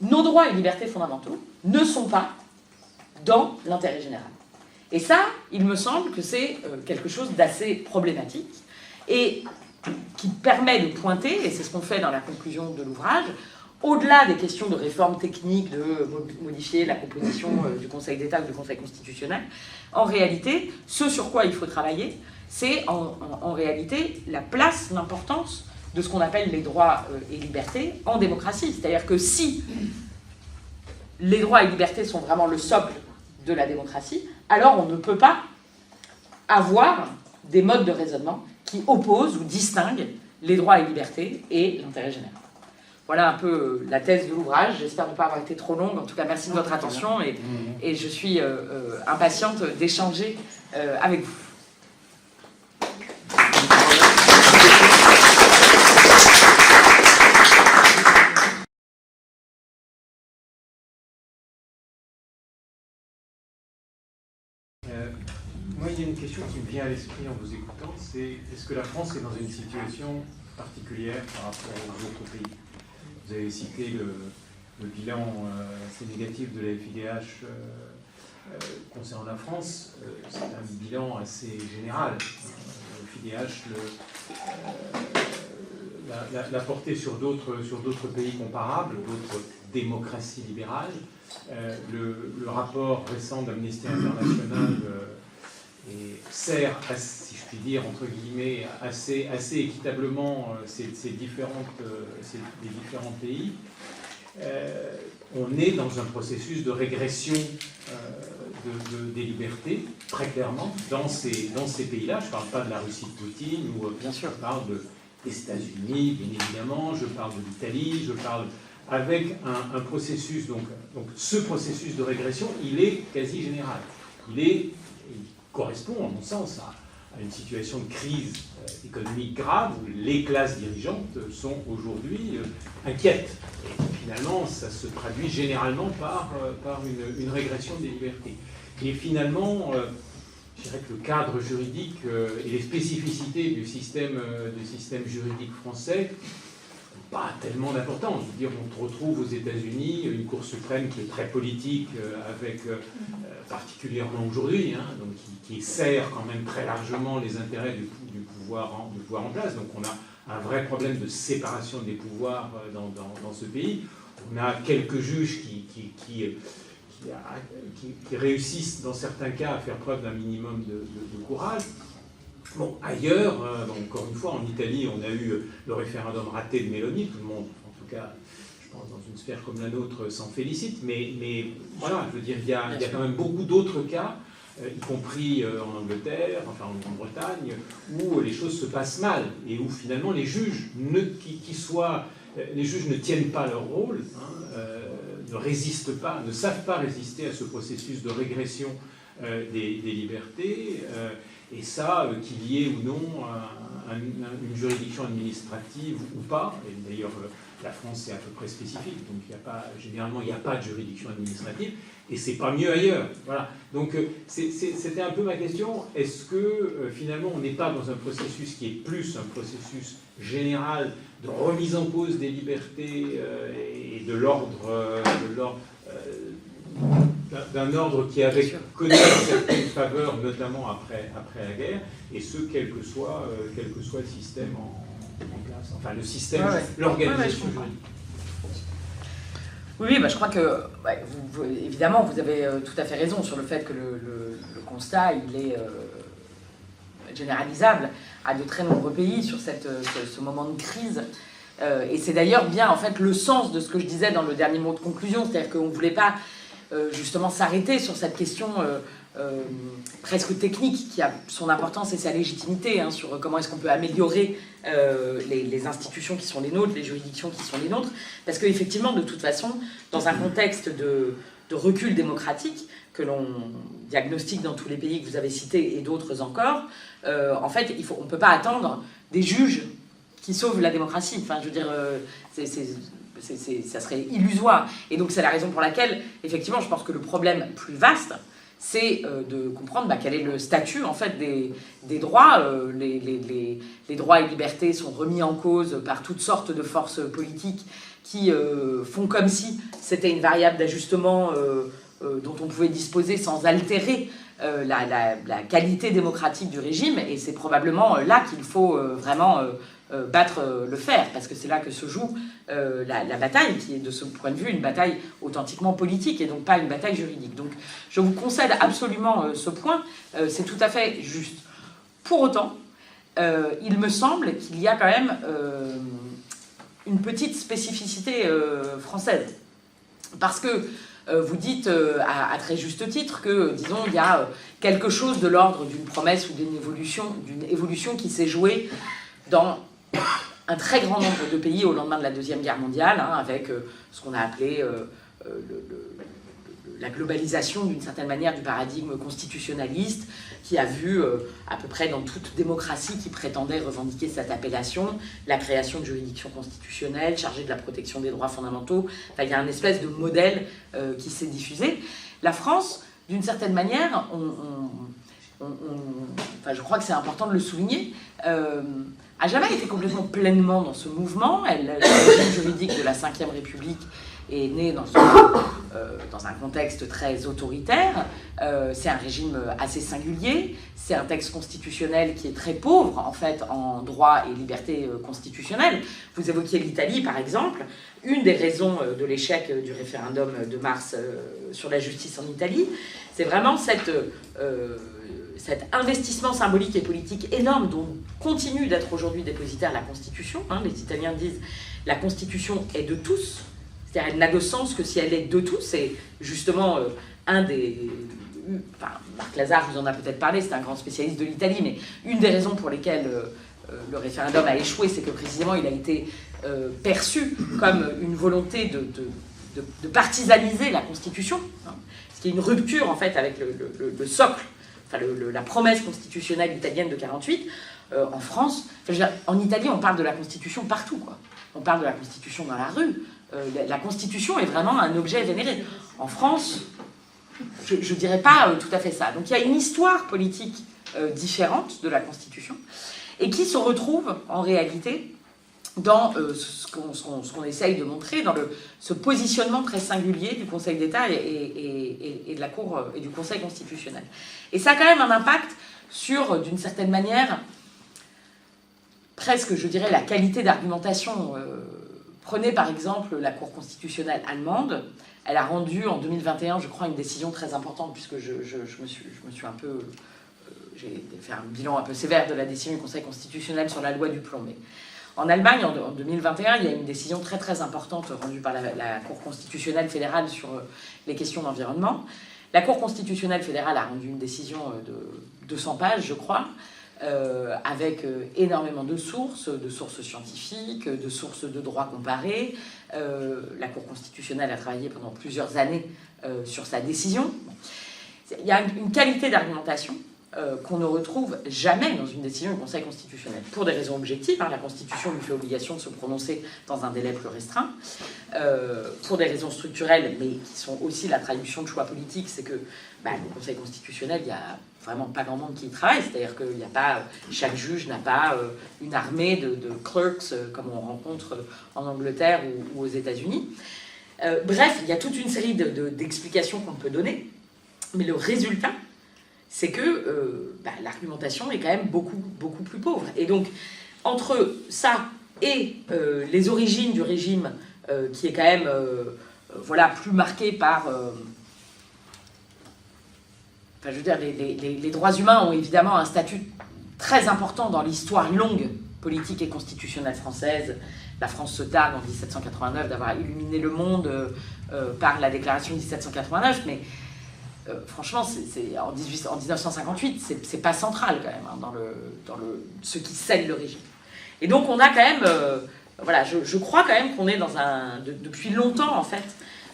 nos droits et libertés fondamentaux ne sont pas dans l'intérêt général. Et ça, il me semble que c'est quelque chose d'assez problématique et qui permet de pointer, et c'est ce qu'on fait dans la conclusion de l'ouvrage, au-delà des questions de réforme technique, de modifier la composition du Conseil d'État ou du Conseil constitutionnel, en réalité, ce sur quoi il faut travailler, c'est en réalité la place, l'importance de ce qu'on appelle les droits et libertés en démocratie. C'est-à-dire que si les droits et libertés sont vraiment le socle de la démocratie, alors on ne peut pas avoir des modes de raisonnement qui opposent ou distinguent les droits et libertés et l'intérêt général. Voilà un peu la thèse de l'ouvrage. J'espère ne pas avoir été trop longue. En tout cas, merci de votre attention et je suis impatiente d'échanger avec vous. Moi, il y a une question qui me vient à l'esprit en vous écoutant, c'est est-ce que la France est dans une situation particulière par rapport aux autres pays? Vous avez cité le bilan assez négatif de la FIDH concernant la France. C'est un bilan assez général. Le FIDH l'a porté sur d'autres pays comparables, d'autres démocraties libérales. Le rapport récent d'Amnesty International sert, si je puis dire, entre guillemets, assez équitablement ces différents pays. On est dans un processus de régression des libertés, très clairement, dans ces pays-là. Je ne parle pas de la Russie de Poutine, ou bien sûr, je parle des États-Unis, bien évidemment, je parle de l'Italie, je parle avec un processus, donc ce processus de régression, il est quasi général. Il correspond, en mon sens, à une situation de crise économique grave où les classes dirigeantes sont aujourd'hui inquiètes. Et finalement, ça se traduit généralement par une régression des libertés. Et finalement, je dirais que le cadre juridique et les spécificités du système juridique français pas tellement d'importance. Je veux dire, on retrouve aux États-Unis une Cour suprême qui est très politique, avec particulièrement aujourd'hui, hein, donc qui sert quand même très largement les intérêts du pouvoir en place. Donc on a un vrai problème de séparation des pouvoirs dans ce pays. On a quelques juges qui réussissent dans certains cas à faire preuve d'un minimum de courage. Bon, ailleurs, encore une fois, en Italie, on a eu le référendum raté de Meloni. Tout le monde, en tout cas, je pense, dans une sphère comme la nôtre, s'en félicite. Mais voilà, je veux dire, il y a quand même beaucoup d'autres cas, y compris en Angleterre, enfin en Grande-Bretagne, où les choses se passent mal et où finalement les juges, les juges ne tiennent pas leur rôle, hein, ne résistent pas, ne savent pas résister à ce processus de régression des libertés. Et ça, qu'il y ait ou non une juridiction administrative ou pas, et d'ailleurs la France est à peu près spécifique, donc généralement il n'y a pas de juridiction administrative, et c'est pas mieux ailleurs. Voilà. Donc c'était un peu ma question. Est-ce que finalement on n'est pas dans un processus qui est plus un processus général de remise en cause des libertés et de l'ordre d'un ordre qui avait connu certaines faveurs, notamment après la guerre, et ce, quel que soit le système en place, enfin le système, l'organisation juridique. Oui, bah, je crois que, évidemment, vous avez tout à fait raison sur le fait que le constat, il est généralisable à de très nombreux pays sur ce moment de crise. Et c'est d'ailleurs bien, en fait, le sens de ce que je disais dans le dernier mot de conclusion, c'est-à-dire qu'on ne voulait pas justement s'arrêter sur cette question presque technique qui a son importance et sa légitimité, hein, sur comment est-ce qu'on peut améliorer les institutions qui sont les nôtres, les juridictions qui sont les nôtres, parce qu'effectivement, de toute façon, dans un contexte de recul démocratique que l'on diagnostique dans tous les pays que vous avez cités et d'autres encore, en fait, on ne peut pas attendre des juges qui sauvent la démocratie. Enfin, je veux dire, ça serait illusoire. Et donc c'est la raison pour laquelle, effectivement, je pense que le problème plus vaste, c'est de comprendre quel est le statut en fait des droits. Les droits et libertés sont remis en cause par toutes sortes de forces politiques qui font comme si c'était une variable d'ajustement dont on pouvait disposer sans altérer la qualité démocratique du régime. Et c'est probablement là qu'il faut vraiment battre le fer, parce que c'est là que se joue la bataille, qui est de ce point de vue une bataille authentiquement politique et donc pas une bataille juridique. Donc je vous concède absolument ce point, c'est tout à fait juste. Pour autant, il me semble qu'il y a quand même une petite spécificité française, parce que vous dites à très juste titre que, disons, il y a quelque chose de l'ordre d'une promesse ou d'une évolution qui s'est jouée dans un très grand nombre de pays au lendemain de la Deuxième Guerre mondiale, hein, avec ce qu'on a appelé la globalisation d'une certaine manière du paradigme constitutionnaliste, qui a vu à peu près dans toute démocratie qui prétendait revendiquer cette appellation, la création de juridictions constitutionnelles chargées de la protection des droits fondamentaux. Enfin, il y a un espèce de modèle qui s'est diffusé. La France, d'une certaine manière, je crois que c'est important de le souligner, a jamais été complètement pleinement dans ce mouvement. Le régime juridique de la Ve République est né dans un contexte très autoritaire. C'est un régime assez singulier. C'est un texte constitutionnel qui est très pauvre, en fait, en droits et libertés constitutionnelles. Vous évoquiez l'Italie, par exemple. Une des raisons de l'échec du référendum de mars sur la justice en Italie, c'est vraiment cet investissement symbolique et politique énorme dont continue d'être aujourd'hui dépositaire la Constitution. Hein, les Italiens disent « la Constitution est de tous », c'est-à-dire elle n'a de sens que si elle est de tous. C'est justement un des... Enfin, Marc Lazare vous en a peut-être parlé, c'est un grand spécialiste de l'Italie, mais une des raisons pour lesquelles le référendum a échoué, c'est que précisément il a été perçu comme une volonté de partisaniser la Constitution, hein, ce qui est une rupture en fait avec le socle, enfin la promesse constitutionnelle italienne de 48. En France, en Italie, on parle de la Constitution partout, quoi. On parle de la Constitution dans la rue. La Constitution est vraiment un objet vénéré. En France, je ne dirais pas tout à fait ça. Donc il y a une histoire politique différente de la Constitution et qui se retrouve en réalité dans ce qu'on essaye de montrer, dans ce positionnement très singulier du Conseil d'État et de la Cour et du Conseil constitutionnel. Et ça a quand même un impact sur, d'une certaine manière, presque, je dirais, la qualité d'argumentation. Prenez par exemple la Cour constitutionnelle allemande. Elle a rendu en 2021, je crois, une décision très importante, puisque je me suis un peu... j'ai fait un bilan un peu sévère de la décision du Conseil constitutionnel sur la loi du plomb. Mais en Allemagne, en 2021, il y a une décision très très importante rendue par la Cour constitutionnelle fédérale sur les questions d'environnement. La Cour constitutionnelle fédérale a rendu une décision de 200 pages, je crois, avec énormément de sources scientifiques, de sources de droit comparé. La Cour constitutionnelle a travaillé pendant plusieurs années sur sa décision. Il y a une qualité d'argumentation qu'on ne retrouve jamais dans une décision du Conseil constitutionnel, pour des raisons objectives. La Constitution lui fait obligation de se prononcer dans un délai plus restreint, pour des raisons structurelles, mais qui sont aussi la traduction de choix politiques, c'est que le Conseil constitutionnel, il n'y a vraiment pas grand monde qui y travaille, c'est-à-dire que chaque juge n'a pas une armée de clerks comme on rencontre en Angleterre ou aux États-Unis. Bref, il y a toute une série d'explications qu'on peut donner, mais le résultat, c'est que l'argumentation est quand même beaucoup, beaucoup plus pauvre. Et donc, entre ça et les origines du régime, qui est quand même plus marqué par... je veux dire, les droits humains ont évidemment un statut très important dans l'histoire longue politique et constitutionnelle française. La France se targue en 1789 d'avoir illuminé le monde par la déclaration de 1789, mais... franchement, en 1958, c'est pas central quand même dans ce qui scelle le régime. Et donc on a quand même, je crois quand même qu'on est depuis longtemps en fait,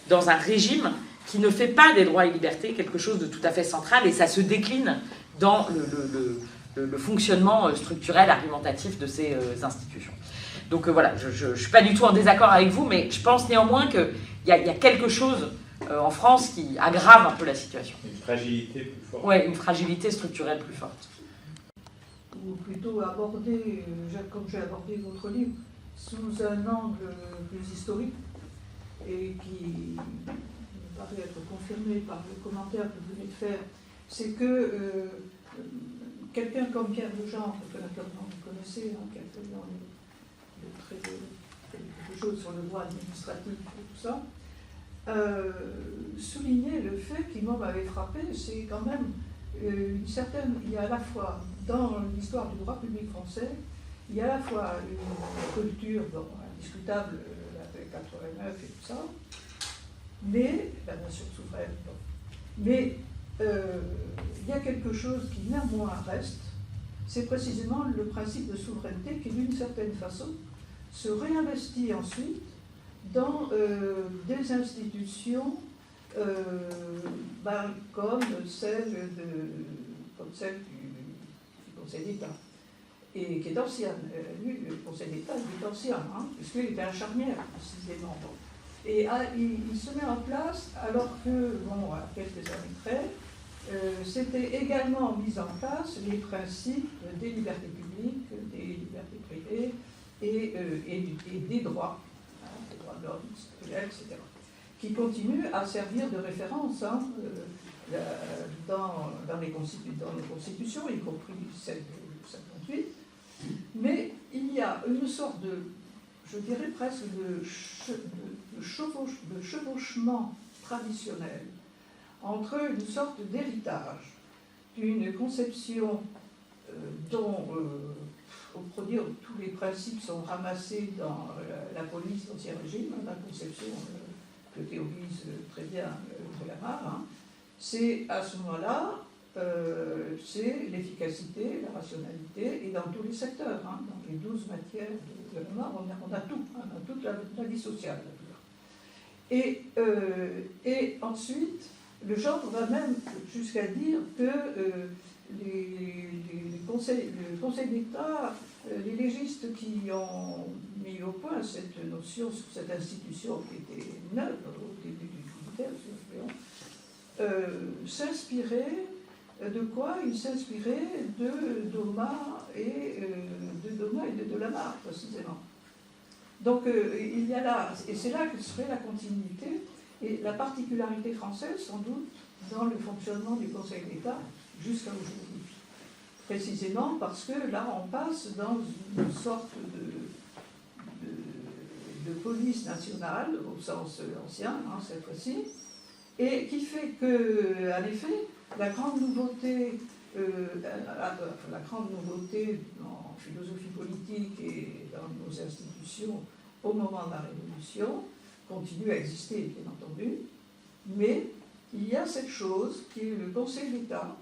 dans un régime qui ne fait pas des droits et libertés quelque chose de tout à fait central, et ça se décline dans le fonctionnement structurel, argumentatif de ces institutions. Donc je ne suis pas du tout en désaccord avec vous, mais je pense néanmoins qu'il y a quelque chose en France qui aggrave un peu la situation. Une fragilité plus forte. Oui, une fragilité structurelle plus forte. Ou plutôt aborder, comme j'ai abordé votre livre, sous un angle plus historique, et qui me paraît être confirmé par le commentaire que vous venez de faire, c'est que quelqu'un comme Pierre Legendre, que naturellement vous connaissez, quelqu'un de très quelque chose sur le droit administratif et tout ça, souligner le fait qui m'avait frappé, c'est quand même il y a à la fois dans l'histoire du droit public français, il y a à la fois une culture indiscutable avec 89 et tout ça, mais la nation souveraine, mais il y a quelque chose qui néanmoins reste, c'est précisément le principe de souveraineté qui d'une certaine façon se réinvestit ensuite dans des institutions comme celle du Conseil d'État, et qui est ancienne. Lui, le Conseil d'État, il est ancien, puisqu'il était un charnière, précisément. Et il se met en place, alors que, à quelques années près, c'était également mis en place les principes des libertés publiques, des libertés privées et des droits. De l'homme, etc., qui continue à servir de référence dans les constitutions, y compris celle de 58. Mais il y a une sorte de, je dirais presque de chevauchement traditionnel entre une sorte d'héritage d'une conception dont on pourrait dire tous les principes sont ramassés dans la police d'Ancien Régime, la conception que théorise très bien Delamarre. C'est à ce moment-là, c'est l'efficacité, la rationalité, et dans tous les secteurs, dans les 12 matières de Delamarre, on a tout, on a toute la vie sociale. Et ensuite, le genre va même jusqu'à dire que le Conseil d'État, les légistes qui ont mis au point cette notion sur cette institution qui était neuve au début du XVIIIe, s'inspiraient de quoi? Ils s'inspiraient de Doma et de Delamarre, précisément. Donc il y a là, et c'est là que serait la continuité et la particularité française, sans doute, dans le fonctionnement du Conseil d'État jusqu'à aujourd'hui. Précisément parce que là, on passe dans une sorte de police nationale, au sens ancien, hein, cette fois-ci, et qui fait que, en effet, la grande nouveauté en philosophie politique et dans nos institutions au moment de la Révolution continue à exister, bien entendu, mais il y a cette chose qui est le Conseil d'État.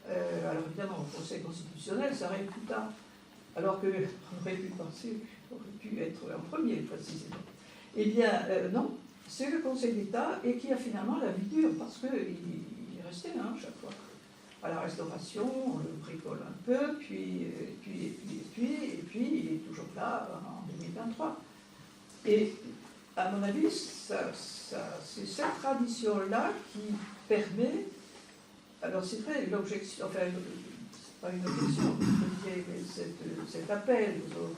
Alors évidemment, le Conseil constitutionnel, ça arrive plus tard, alors qu'on aurait pu penser qu'on aurait pu être en premier, précisément. Eh bien, non, c'est le Conseil d'État et qui a finalement la vie dure, parce qu'il est resté là, chaque fois. À la Restauration, on le bricole un peu, puis il est toujours là en 2023. Et à mon avis, c'est cette tradition-là qui permet. Alors c'est vrai, l'objection, enfin, c'est pas une objection, je disais, mais cet appel aux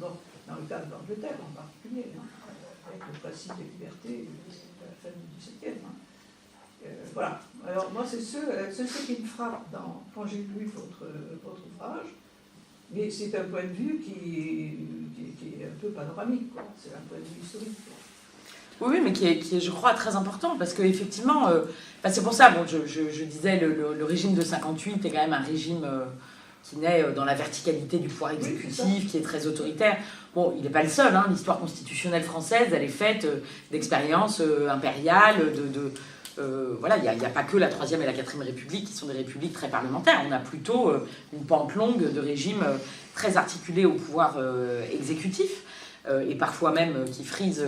autres, dans le cas de l'Angleterre en particulier, hein, avec le principe de liberté de la fin du XVIIe. Voilà. Alors moi, c'est ce qui me frappe quand j'ai lu votre ouvrage, mais c'est un point de vue qui est un peu panoramique, quoi. C'est un point de vue historique, quoi. Oui, mais qui est, je crois, très important, parce qu'effectivement, c'est pour ça, bon, je disais, le régime de 58 est quand même un régime qui naît dans la verticalité du pouvoir exécutif, qui est très autoritaire. Bon, il n'est pas le seul, hein, l'histoire constitutionnelle française, elle est faite d'expériences impériales, voilà, il n'y a pas que la 3e et la 4e République qui sont des républiques très parlementaires. On a plutôt une pente longue de régimes très articulés au pouvoir exécutif, et parfois même qui frisent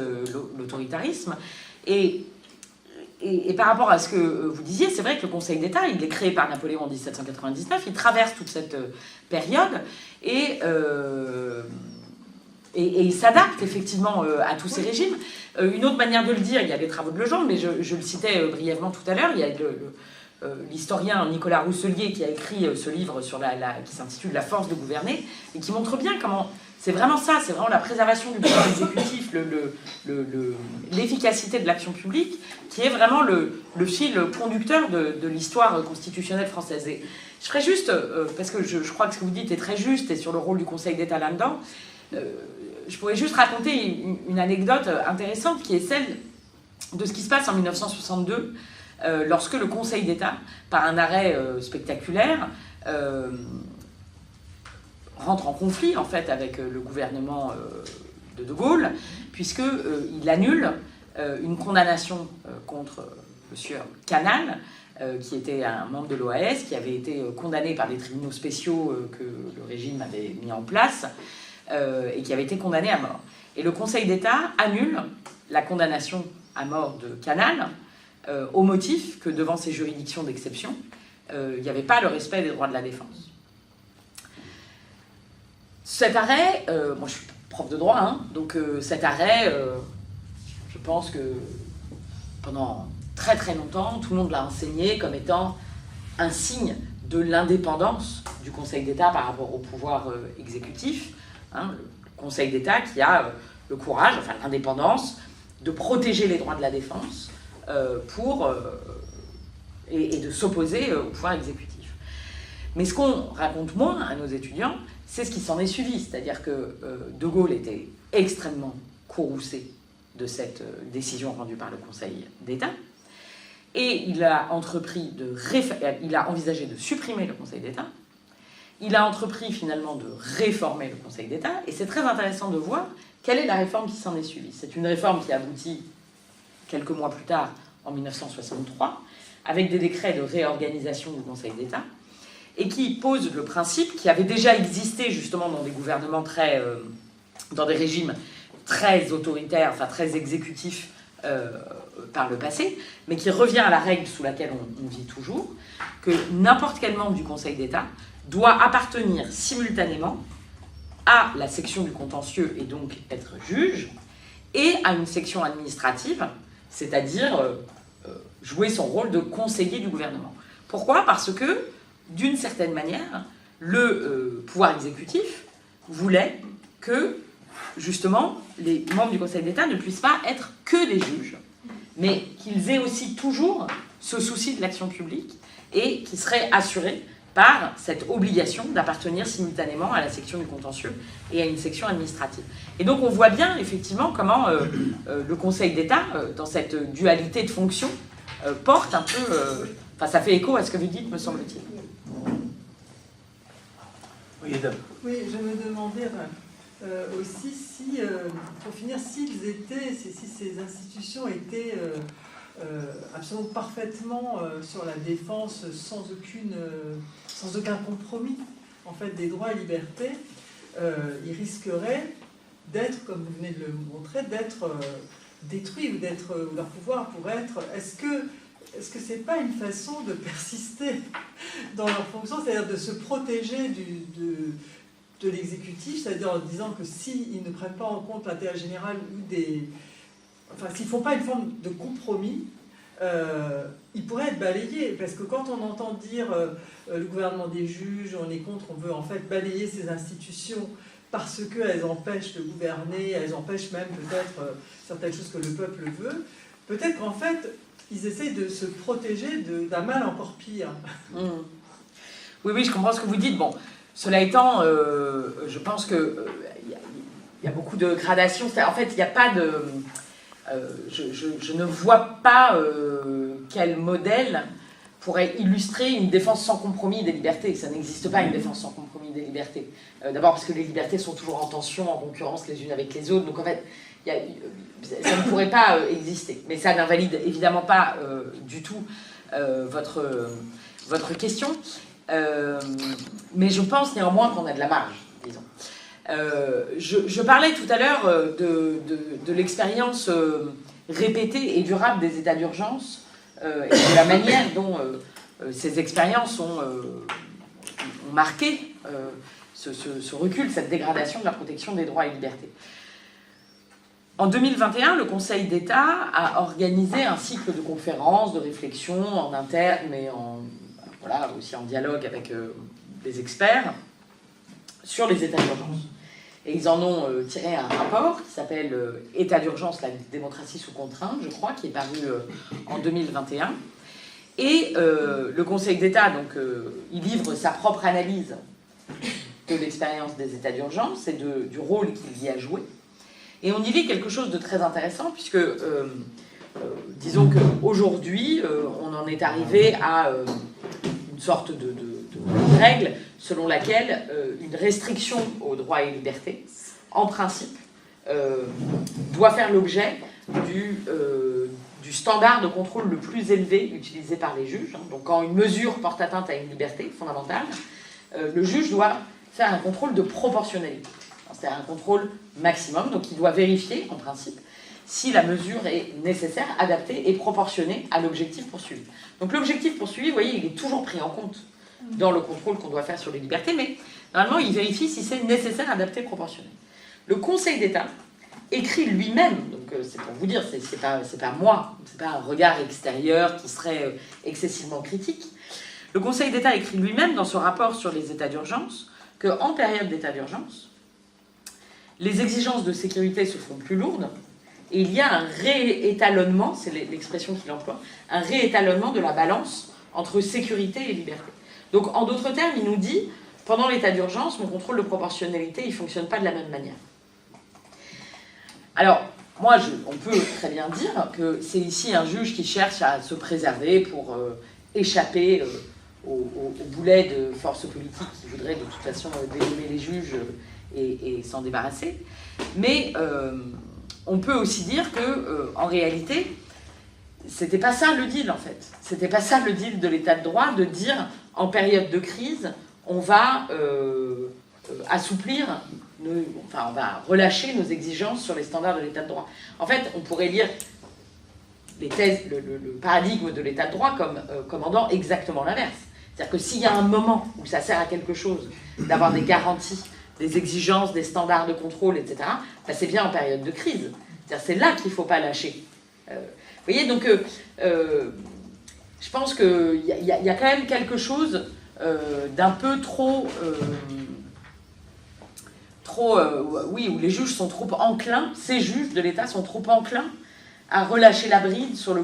l'autoritarisme. Et par rapport à ce que vous disiez, c'est vrai que le Conseil d'État, il est créé par Napoléon en 1799, il traverse toute cette période, et il s'adapte effectivement à tous ces régimes. Une autre manière de le dire, il y a les travaux de Legendre, mais je le citais brièvement tout à l'heure, il y a l'historien Nicolas Rousselier qui a écrit ce livre qui s'intitule « La force de gouverner » et qui montre bien comment c'est vraiment ça, c'est vraiment la préservation du pouvoir exécutif, l'efficacité de l'action publique qui est vraiment le fil conducteur de l'histoire constitutionnelle française. Et je ferai juste, parce que je crois que ce que vous dites est très juste et sur le rôle du Conseil d'État là-dedans, je pourrais juste raconter une anecdote intéressante qui est celle de ce qui se passe en 1962 lorsque le Conseil d'État, par un arrêt spectaculaire, rentre en conflit en fait avec le gouvernement de Gaulle, puisqu'il annule une condamnation contre M. Canal, qui était un membre de l'OAS, qui avait été condamné par des tribunaux spéciaux que le régime avait mis en place, et qui avait été condamné à mort. Et le Conseil d'État annule la condamnation à mort de Canal au motif que devant ces juridictions d'exception, il n'y avait pas le respect des droits de la défense. Cet arrêt, moi je suis prof de droit, hein, donc cet arrêt, je pense que pendant très très longtemps, tout le monde l'a enseigné comme étant un signe de l'indépendance du Conseil d'État par rapport au pouvoir exécutif. Hein, le Conseil d'État qui a le courage, enfin l'indépendance, de protéger les droits de la défense et de s'opposer au pouvoir exécutif. Mais ce qu'on raconte moins à nos étudiants, c'est ce qui s'en est suivi, c'est-à-dire que De Gaulle était extrêmement courroucé de cette décision rendue par le Conseil d'État, et il a envisagé de supprimer le Conseil d'État. Il a entrepris finalement de réformer le Conseil d'État, et c'est très intéressant de voir quelle est la réforme qui s'en est suivie. C'est une réforme qui aboutit quelques mois plus tard, en 1963, avec des décrets de réorganisation du Conseil d'État, et qui pose le principe qui avait déjà existé justement dans des gouvernements dans des régimes très autoritaires, enfin très exécutifs par le passé, mais qui revient à la règle sous laquelle on vit toujours, que n'importe quel membre du Conseil d'État doit appartenir simultanément à la section du contentieux et donc être juge, et à une section administrative, c'est-à-dire jouer son rôle de conseiller du gouvernement. Pourquoi ? Parce que, d'une certaine manière, le pouvoir exécutif voulait que, justement, les membres du Conseil d'État ne puissent pas être que des juges, mais qu'ils aient aussi toujours ce souci de l'action publique et qui seraient assurés par cette obligation d'appartenir simultanément à la section du contentieux et à une section administrative. Et donc on voit bien effectivement comment le Conseil d'État, dans cette dualité de fonctions, porte un peu... Enfin, ça fait écho à ce que vous dites, me semble-t-il. Oui, Adam. Oui, je me demandais aussi si, pour finir, si ces institutions étaient absolument parfaitement sur la défense sans aucun compromis en fait, des droits et libertés, ils risqueraient d'être, comme vous venez de le montrer, d'être détruits ou leur pouvoir pourrait être... Est-ce que c'est pas une façon de persister dans leur fonction, c'est-à-dire de se protéger de l'exécutif, c'est-à-dire en disant que s'ils ne prennent pas en compte l'intérêt général ou s'ils ne font pas une forme de compromis, ils pourraient être balayés. Parce que quand on entend dire le gouvernement des juges, on est contre, on veut en fait balayer ces institutions parce qu'elles empêchent de gouverner, elles empêchent même peut-être certaines choses que le peuple veut, peut-être qu'en fait, ils essayent de se protéger d'un mal encore pire. Oui, je comprends ce que vous dites. Bon, cela étant, je pense qu'il y a beaucoup de gradations. En fait, il n'y a pas de... je ne vois pas quel modèle pourrait illustrer une défense sans compromis des libertés. Ça n'existe pas, une défense sans compromis des libertés. D'abord parce que les libertés sont toujours en tension, en concurrence les unes avec les autres. Donc en fait, ça ne pourrait pas exister. Mais ça n'invalide évidemment pas du tout votre question. Mais je pense néanmoins qu'on a de la marge, disons. Je parlais tout à l'heure de l'expérience répétée et durable des états d'urgence et de la manière dont ces expériences ont marqué ce recul, cette dégradation de la protection des droits et libertés. En 2021, le Conseil d'État a organisé un cycle de conférences, de réflexions en interne, mais aussi en dialogue avec des experts sur les états d'urgence. Et ils en ont tiré un rapport qui s'appelle « État d'urgence, la démocratie sous contrainte », je crois, qui est paru en 2021. Et le Conseil d'État, donc, il livre sa propre analyse de l'expérience des états d'urgence et du rôle qu'il y a joué. Et on y lit quelque chose de très intéressant, puisque, disons qu'aujourd'hui, on en est arrivé à une sorte de règle selon laquelle une restriction aux droits et libertés, en principe, doit faire l'objet du standard de contrôle le plus élevé utilisé par les juges. Donc quand une mesure porte atteinte à une liberté fondamentale, le juge doit faire un contrôle de proportionnalité. C'est-à-dire un contrôle maximum, donc il doit vérifier, en principe, si la mesure est nécessaire, adaptée et proportionnée à l'objectif poursuivi. Donc l'objectif poursuivi, vous voyez, il est toujours pris en compte dans le contrôle qu'on doit faire sur les libertés, mais normalement, il vérifie si c'est nécessaire, adapté, proportionné. Le Conseil d'État écrit lui-même, donc c'est pour vous dire, c'est pas moi, c'est pas un regard extérieur qui serait excessivement critique. Le Conseil d'État écrit lui-même dans son rapport sur les états d'urgence qu'en période d'état d'urgence, les exigences de sécurité se font plus lourdes et il y a un réétalonnement, c'est l'expression qu'il emploie, un réétalonnement de la balance entre sécurité et liberté. Donc, en d'autres termes, il nous dit, pendant l'état d'urgence, mon contrôle de proportionnalité, il ne fonctionne pas de la même manière. Alors, moi, on peut très bien dire que c'est ici un juge qui cherche à se préserver pour échapper au boulet de forces politiques qui voudraient de toute façon dégommer les juges et s'en débarrasser. Mais on peut aussi dire que, en réalité, c'était pas ça le deal, en fait. C'était pas ça le deal de l'état de droit, de dire, en période de crise, on va assouplir, on va relâcher nos exigences sur les standards de l'état de droit. En fait, on pourrait lire les thèses, le paradigme de l'état de droit comme commandant exactement l'inverse. C'est-à-dire que s'il y a un moment où ça sert à quelque chose d'avoir des garanties, des exigences, des standards de contrôle, etc., ben c'est bien en période de crise. C'est-à-dire c'est là qu'il ne faut pas lâcher. Vous voyez, donc je pense qu'il y a quand même quelque chose d'un peu trop oui, où les juges sont trop enclins, ces juges de l'État sont trop enclins à relâcher la bride sur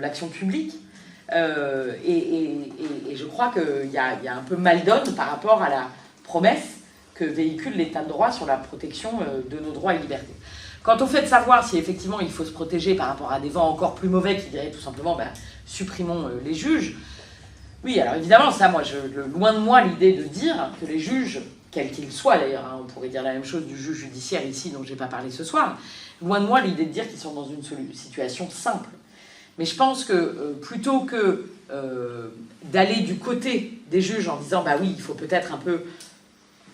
l'action publique. Et je crois qu'il y a un peu mal donne par rapport à la promesse que véhicule l'État de droit sur la protection de nos droits et libertés. Quant au fait de savoir si effectivement il faut se protéger par rapport à des vents encore plus mauvais qui diraient tout simplement supprimons les juges, oui, alors évidemment, ça, loin de moi l'idée de dire que les juges, quels qu'ils soient d'ailleurs, on pourrait dire la même chose du juge judiciaire ici dont je n'ai pas parlé ce soir, loin de moi l'idée de dire qu'ils sont dans une situation simple. Mais je pense que plutôt que d'aller du côté des juges en disant oui, il faut peut-être un peu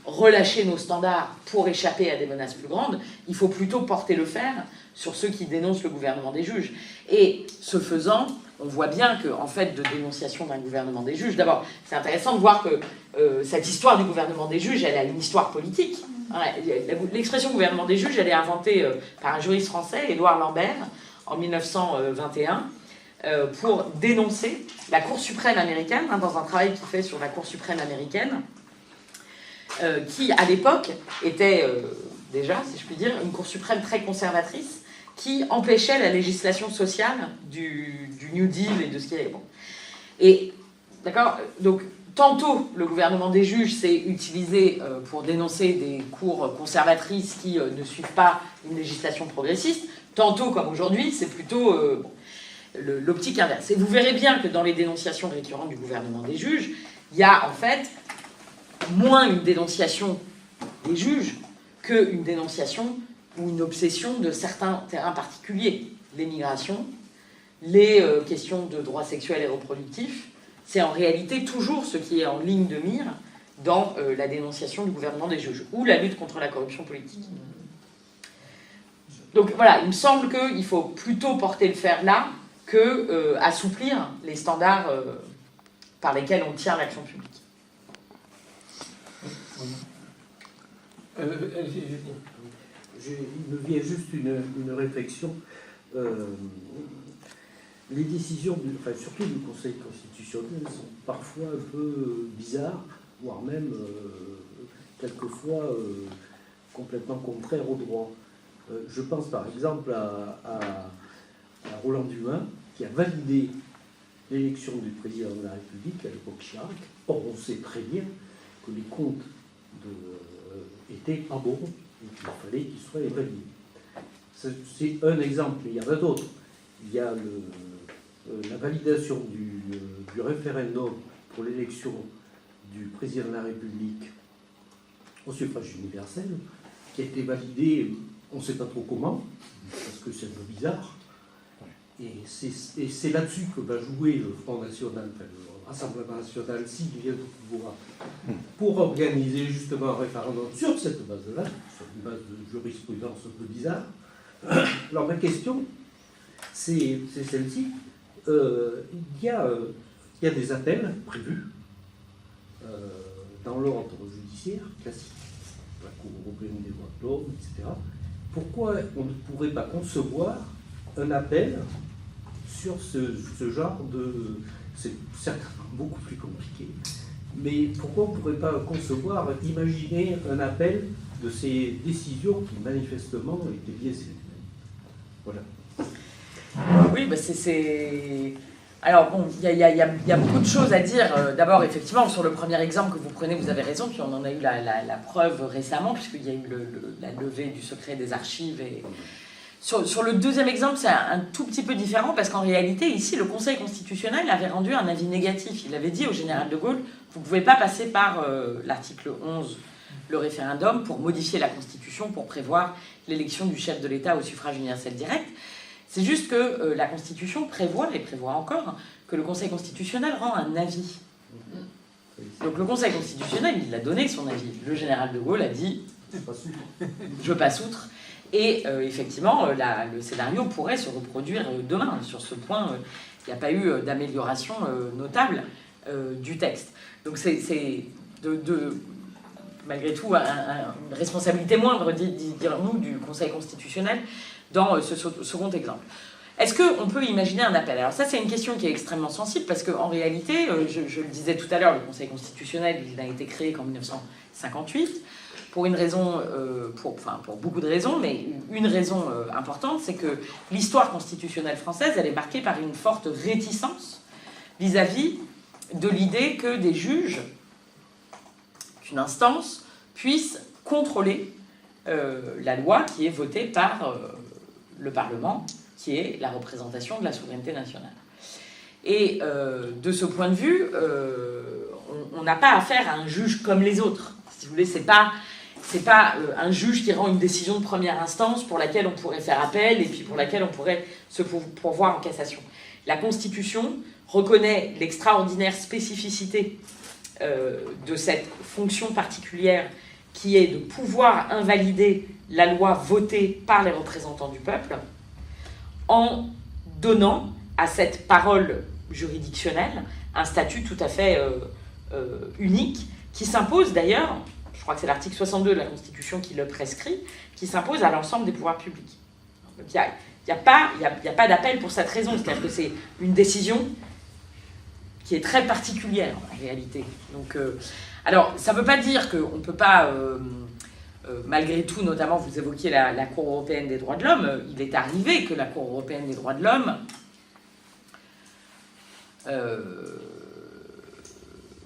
relâcher nos standards pour échapper à des menaces plus grandes, il faut plutôt porter le fer sur ceux qui dénoncent le gouvernement des juges. Et ce faisant, on voit bien qu'en fait, de dénonciation d'un gouvernement des juges, d'abord, c'est intéressant de voir que cette histoire du gouvernement des juges, elle a une histoire politique. L'expression gouvernement des juges, elle est inventée par un juriste français, Édouard Lambert, en 1921, pour dénoncer la Cour suprême américaine, dans un travail qu'il fait sur la Cour suprême américaine, qui, à l'époque, était déjà, si je puis dire, une Cour suprême très conservatrice, qui empêchait la législation sociale du New Deal et de ce qui est bon. Et, d'accord, donc, tantôt, le gouvernement des juges s'est utilisé pour dénoncer des cours conservatrices qui ne suivent pas une législation progressiste, tantôt, comme aujourd'hui, c'est plutôt l'optique inverse. Et vous verrez bien que dans les dénonciations récurrentes du gouvernement des juges, il y a en fait moins une dénonciation des juges qu'une dénonciation ou une obsession de certains terrains particuliers. L'immigration, les questions de droits sexuels et reproductifs, c'est en réalité toujours ce qui est en ligne de mire dans la dénonciation du gouvernement des juges, ou la lutte contre la corruption politique. Donc voilà, il me semble qu'il faut plutôt porter le fer là que assouplir les standards par lesquels on tient l'action publique. Il me vient juste une réflexion. Les décisions, surtout du Conseil constitutionnel, sont parfois un peu bizarres, voire même quelquefois complètement contraires au droit. Je pense par exemple à Roland Dumas, qui a validé l'élection du président de la République à l'époque Chirac. Or, on sait très bien que les comptes étaient pas bons et qu'il fallait qu'ils soient évalués. C'est un exemple, mais il y en a d'autres. Il y a la validation du référendum pour l'élection du président de la République au suffrage universel, qui a été validé, on ne sait pas trop comment, parce que c'est un peu bizarre. Et c'est là-dessus que va jouer le Front National, le Rassemblement National, s'il vient au pouvoir, pour organiser justement un référendum sur cette base-là, sur une base de jurisprudence un peu bizarre. Alors ma question, c'est celle-ci. Il y a des appels prévus dans l'ordre judiciaire classique, la Cour européenne des droits de l'homme, etc. Pourquoi on ne pourrait pas concevoir un appel sur ce genre de... C'est certainement beaucoup plus compliqué, mais pourquoi on ne pourrait pas concevoir, imaginer un appel de ces décisions qui manifestement étaient biaisées? Voilà. Oui, c'est... Alors bon, il y a beaucoup de choses à dire. D'abord, effectivement, sur le premier exemple que vous prenez, vous avez raison, puis on en a eu la preuve récemment, puisqu'il y a eu la levée du secret des archives. Et... Sur le deuxième exemple, c'est un tout petit peu différent, parce qu'en réalité, ici, le Conseil constitutionnel avait rendu un avis négatif. Il avait dit au général de Gaulle, vous ne pouvez pas passer par l'article 11, le référendum, pour modifier la Constitution, pour prévoir l'élection du chef de l'État au suffrage universel direct. C'est juste que la Constitution prévoit, et prévoit encore, que le Conseil constitutionnel rend un avis. Donc le Conseil constitutionnel, il a donné son avis. Le général de Gaulle a dit « je passe outre ». Et effectivement, le scénario pourrait se reproduire demain. Sur ce point, il n'y a pas eu d'amélioration notable du texte. Donc c'est malgré tout une responsabilité moindre, dirons-nous, du Conseil constitutionnel dans ce second exemple. Est-ce qu'on peut imaginer un appel? Alors ça, c'est une question qui est extrêmement sensible, parce qu'en réalité, je le disais tout à l'heure, le Conseil constitutionnel, il n'a été créé qu'en 1958. pour une raison, pour beaucoup de raisons, mais une raison importante, c'est que l'histoire constitutionnelle française, elle est marquée par une forte réticence vis-à-vis de l'idée que des juges, qu'une instance, puissent contrôler la loi qui est votée par le Parlement, qui est la représentation de la souveraineté nationale. Et de ce point de vue, on n'a pas affaire à un juge comme les autres. Si vous voulez, c'est pas un juge qui rend une décision de première instance pour laquelle on pourrait faire appel et puis pour laquelle on pourrait se pourvoir en cassation. La Constitution reconnaît l'extraordinaire spécificité de cette fonction particulière qui est de pouvoir invalider la loi votée par les représentants du peuple en donnant à cette parole juridictionnelle un statut tout à fait unique qui s'impose d'ailleurs, je crois que c'est l'article 62 de la Constitution qui le prescrit, qui s'impose à l'ensemble des pouvoirs publics. Donc il n'y a pas d'appel pour cette raison, c'est-à-dire que c'est une décision qui est très particulière en réalité. Donc, alors, ça ne veut pas dire qu'on ne peut pas, malgré tout, notamment vous évoquiez la Cour européenne des droits de l'homme, il est arrivé que la Cour européenne des droits de l'homme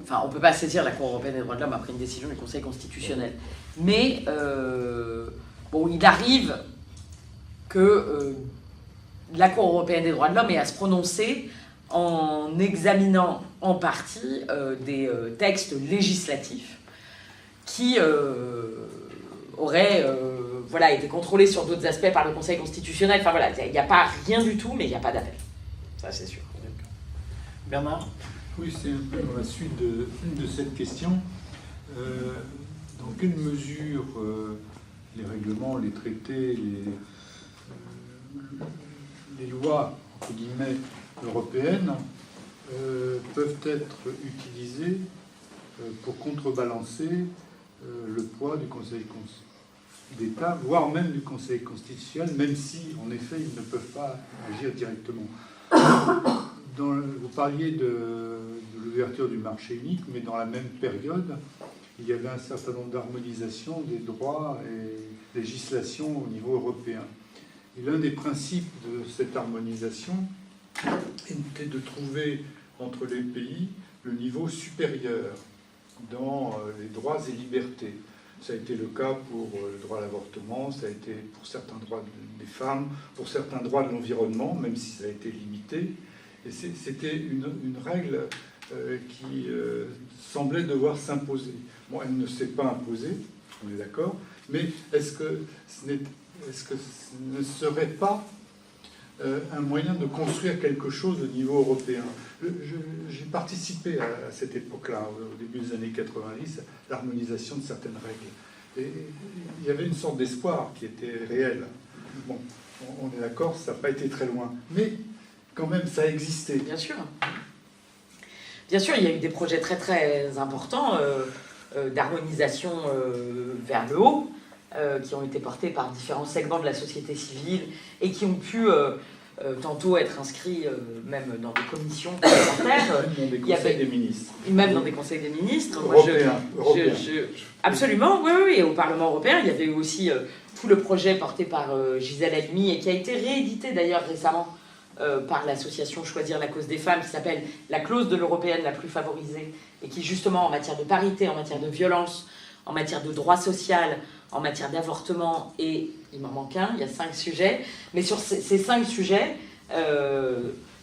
enfin, on ne peut pas saisir la Cour européenne des droits de l'homme après une décision du Conseil constitutionnel. Mais, bon, il arrive que la Cour européenne des droits de l'homme ait à se prononcer en examinant en partie des textes législatifs qui auraient voilà, été contrôlés sur d'autres aspects par le Conseil constitutionnel. Enfin voilà, il n'y a pas rien du tout, mais il n'y a pas d'appel. Ça, c'est sûr. Bernard ? Oui, c'est un peu dans la suite de cette question. Dans quelle mesure les règlements, les traités, les lois, entre guillemets, européennes peuvent être utilisées pour contrebalancer le poids du Conseil d'État, voire même du Conseil constitutionnel, même si, en effet, ils ne peuvent pas agir directement. Vous parliez de l'ouverture du marché unique, mais dans la même période, il y avait un certain nombre d'harmonisations des droits et législations au niveau européen. Et l'un des principes de cette harmonisation était de trouver entre les pays le niveau supérieur dans les droits et libertés. Ça a été le cas pour le droit à l'avortement, ça a été pour certains droits des femmes, pour certains droits de l'environnement, même si ça a été limité. Et c'était une règle qui semblait devoir s'imposer. Bon, elle ne s'est pas imposée, on est d'accord, mais est-ce que ce ne serait pas un moyen de construire quelque chose au niveau européen? J'ai participé à cette époque-là, au début des années 90, à l'harmonisation de certaines règles. Et il y avait une sorte d'espoir qui était réel. Bon, on est d'accord, ça n'a pas été très loin. Mais quand même, ça a existé. Bien sûr. Bien sûr, il y a eu des projets très très importants d'harmonisation vers le haut, qui ont été portés par différents segments de la société civile et qui ont pu tantôt être inscrits même dans des commissions parlementaires. Même dans des conseils des ministres. Même dans des conseils des ministres. Européens. Absolument, oui. Et au Parlement européen, il y avait eu aussi tout le projet porté par Gisèle Halimi et qui a été réédité d'ailleurs récemment par l'association Choisir la cause des femmes, qui s'appelle la clause de l'européenne la plus favorisée, et qui justement en matière de parité, en matière de violence, en matière de droit social, en matière d'avortement, et il m'en manque un, il y a 5 sujets, mais sur ces 5 sujets,